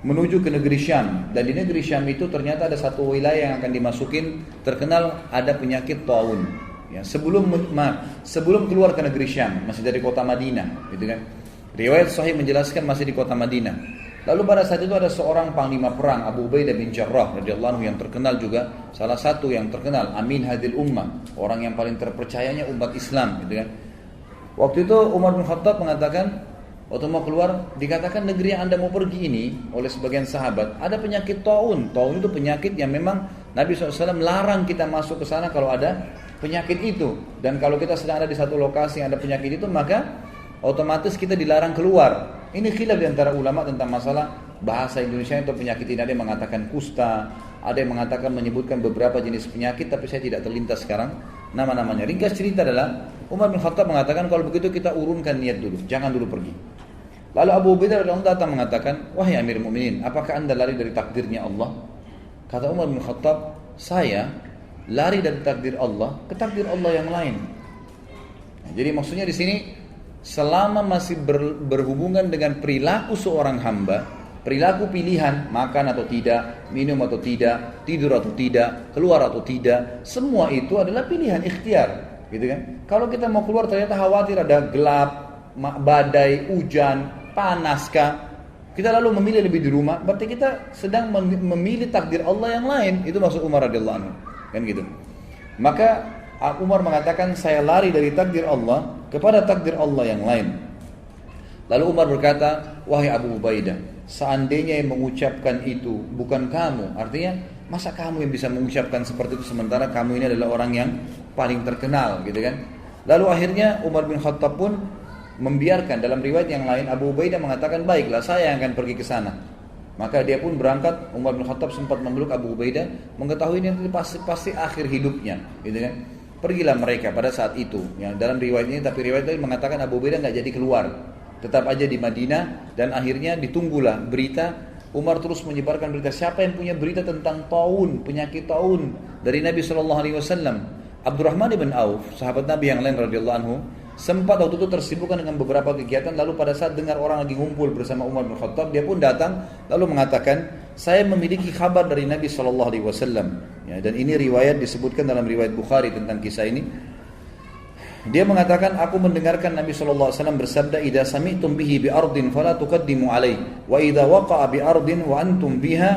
menuju ke negeri Syam, dan di negeri Syam itu ternyata ada satu wilayah yang akan dimasukin, terkenal ada penyakit taun. Ya, sebelum keluar ke negeri Syam, masih dari kota Madinah, gitu kan. Riwayat sahih menjelaskan masih di kota Madinah. Lalu pada saat itu ada seorang panglima perang, Abu Ubaidah bin Jarrah radhiyallahu anhu, yang terkenal juga, salah satu yang terkenal, Amin Hadil Ummah, orang yang paling terpercayanya umat Islam, gitu kan. Waktu itu Umar bin Khattab mengatakan, waktu mau keluar, dikatakan negeri yang Anda mau pergi ini oleh sebagian sahabat ada penyakit taun. Taun itu penyakit yang memang Nabi SAW larang kita masuk ke sana kalau ada penyakit itu. Dan kalau kita sedang ada di satu lokasi yang ada penyakit itu, maka otomatis kita dilarang keluar. Ini khilaf di antara ulama tentang masalah bahasa Indonesia atau penyakit ini. Ada yang mengatakan kusta, ada yang mengatakan menyebutkan beberapa jenis penyakit, tapi saya tidak terlintas sekarang nama-namanya. Ringkas cerita adalah Umar bin Khattab mengatakan, kalau begitu kita urunkan niat dulu, jangan dulu pergi. Lalu Abu Ubaidah radhiyallahu anhu datang mengatakan, wahai Amir Mukminin, apakah anda lari dari takdirnya Allah? Kata Umar bin Khattab, saya lari dari takdir Allah ke takdir Allah yang lain. Nah, jadi maksudnya di sini, selama masih berhubungan dengan perilaku seorang hamba, perilaku pilihan, makan atau tidak, minum atau tidak, tidur atau tidak, keluar atau tidak, semua itu adalah pilihan ikhtiar, gitu kan? Kalau kita mau keluar ternyata khawatir ada gelap, badai, hujan, panaskah, kita lalu memilih lebih di rumah, berarti kita sedang memilih takdir Allah yang lain. Itu maksud Umar radhiyallahu anhu, kan gitu. Maka Umar mengatakan, saya lari dari takdir Allah kepada takdir Allah yang lain. Lalu Umar berkata, wahai Abu Ubaidah, seandainya yang mengucapkan itu bukan kamu, artinya masa kamu yang bisa mengucapkan seperti itu sementara kamu ini adalah orang yang paling terkenal, gitu kan? Lalu akhirnya Umar bin Khattab pun membiarkan. Dalam riwayat yang lain Abu Ubaidah mengatakan, baiklah saya yang akan pergi ke sana. Maka dia pun berangkat. Umar bin Khattab sempat memeluk Abu Ubaidah, mengetahui ini pasti akhir hidupnya, gitu kan. Pergilah mereka pada saat itu. Ya, dalam riwayat ini, tapi riwayat lain mengatakan Abu Ubaidah nggak jadi keluar, tetap aja di Madinah. Dan akhirnya ditunggulah berita. Umar terus menyebarkan berita. Siapa yang punya berita tentang taun, penyakit taun dari Nabi SAW? Abdurrahman ibn Auf, sahabat Nabi yang lain radhiyallahu anhu, sempat waktu itu tersibukkan dengan beberapa kegiatan. Lalu pada saat dengar orang lagi ngumpul bersama Umar bin Khattab, dia pun datang lalu mengatakan, saya memiliki kabar dari Nabi SAW. Ya, dan ini riwayat disebutkan dalam riwayat Bukhari tentang kisah ini. Dia mengatakan, aku mendengarkan Nabi SAW bersabda, idza sami'tum bihi bi ardin fala tuqaddimu alaihi, wa idza waqa'a bi ardin wa antum biha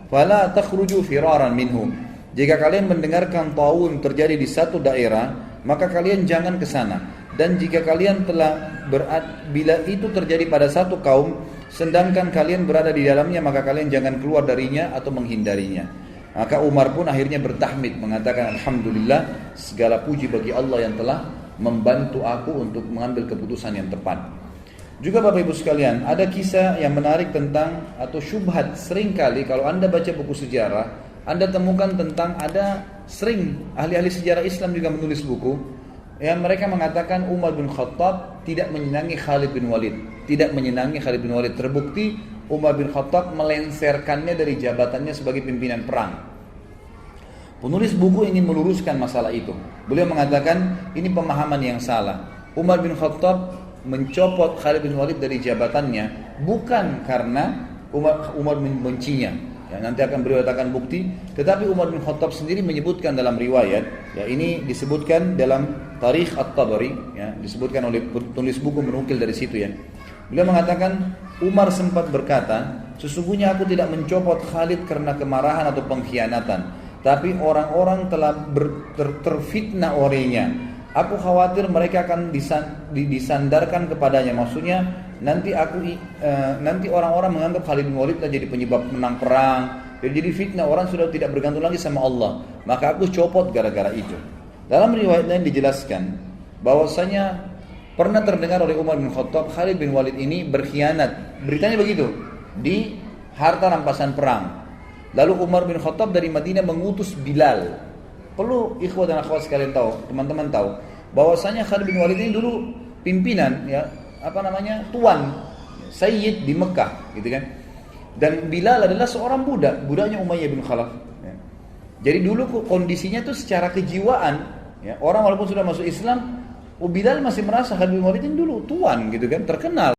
fala takhruju firaran minhu. Jika kalian mendengarkan taun terjadi di satu daerah, maka kalian jangan ke sana. Dan jika kalian bila itu terjadi pada satu kaum, sedangkan kalian berada di dalamnya, maka kalian jangan keluar darinya atau menghindarinya. Maka Umar pun akhirnya bertahmid, mengatakan, alhamdulillah, segala puji bagi Allah yang telah membantu aku untuk mengambil keputusan yang tepat. Juga Bapak Ibu sekalian, ada kisah yang menarik tentang, atau syubhat seringkali kalau Anda baca buku sejarah, Anda temukan tentang, ada sering ahli-ahli sejarah Islam juga menulis buku yang mereka mengatakan Umar bin Khattab tidak menyenangi Khalid bin Walid. Tidak menyenangi Khalid bin Walid. Terbukti Umar bin Khattab melenserkannya dari jabatannya sebagai pimpinan perang. Penulis buku ingin meluruskan masalah itu. Beliau mengatakan ini pemahaman yang salah. Umar bin Khattab mencopot Khalid bin Walid dari jabatannya bukan karena Umar membencinya. Ya, nanti akan beliau katakan bukti. Tetapi Umar bin Khattab sendiri menyebutkan dalam riwayat. Ya, ini disebutkan dalam Tarikh At-Tabari. Ya, disebutkan oleh penulis buku, menukil dari situ ya. Beliau mengatakan Umar sempat berkata, sesungguhnya aku tidak mencopot Khalid karena kemarahan atau pengkhianatan. Tapi orang-orang telah terfitnah olehnya. Aku khawatir mereka akan disandarkan kepadanya. Maksudnya nanti orang-orang menganggap Khalid bin Walid jadi penyebab menang perang. Jadi fitnah, orang sudah tidak bergantung lagi sama Allah. Maka aku copot gara-gara itu. Dalam riwayat lain dijelaskan bahwasanya pernah terdengar oleh Umar bin Khattab Khalid bin Walid ini berkhianat. Beritanya begitu di harta rampasan perang. Lalu Umar bin Khattab dari Madinah mengutus Bilal. Perlu ikhwah dan akhwat sekalian tahu, teman-teman tahu, bahwasanya Khalid bin Walid ini dulu pimpinan, ya, tuan, sayyid di Mekah, gitu kan. Dan Bilal adalah seorang budaknya Umayyah bin Khalaf. Ya. Jadi dulu kondisinya tuh secara kejiwaan, ya, orang walaupun sudah masuk Islam, Bilal masih merasa Khalid bin Walid ini dulu tuan, gitu kan, terkenal.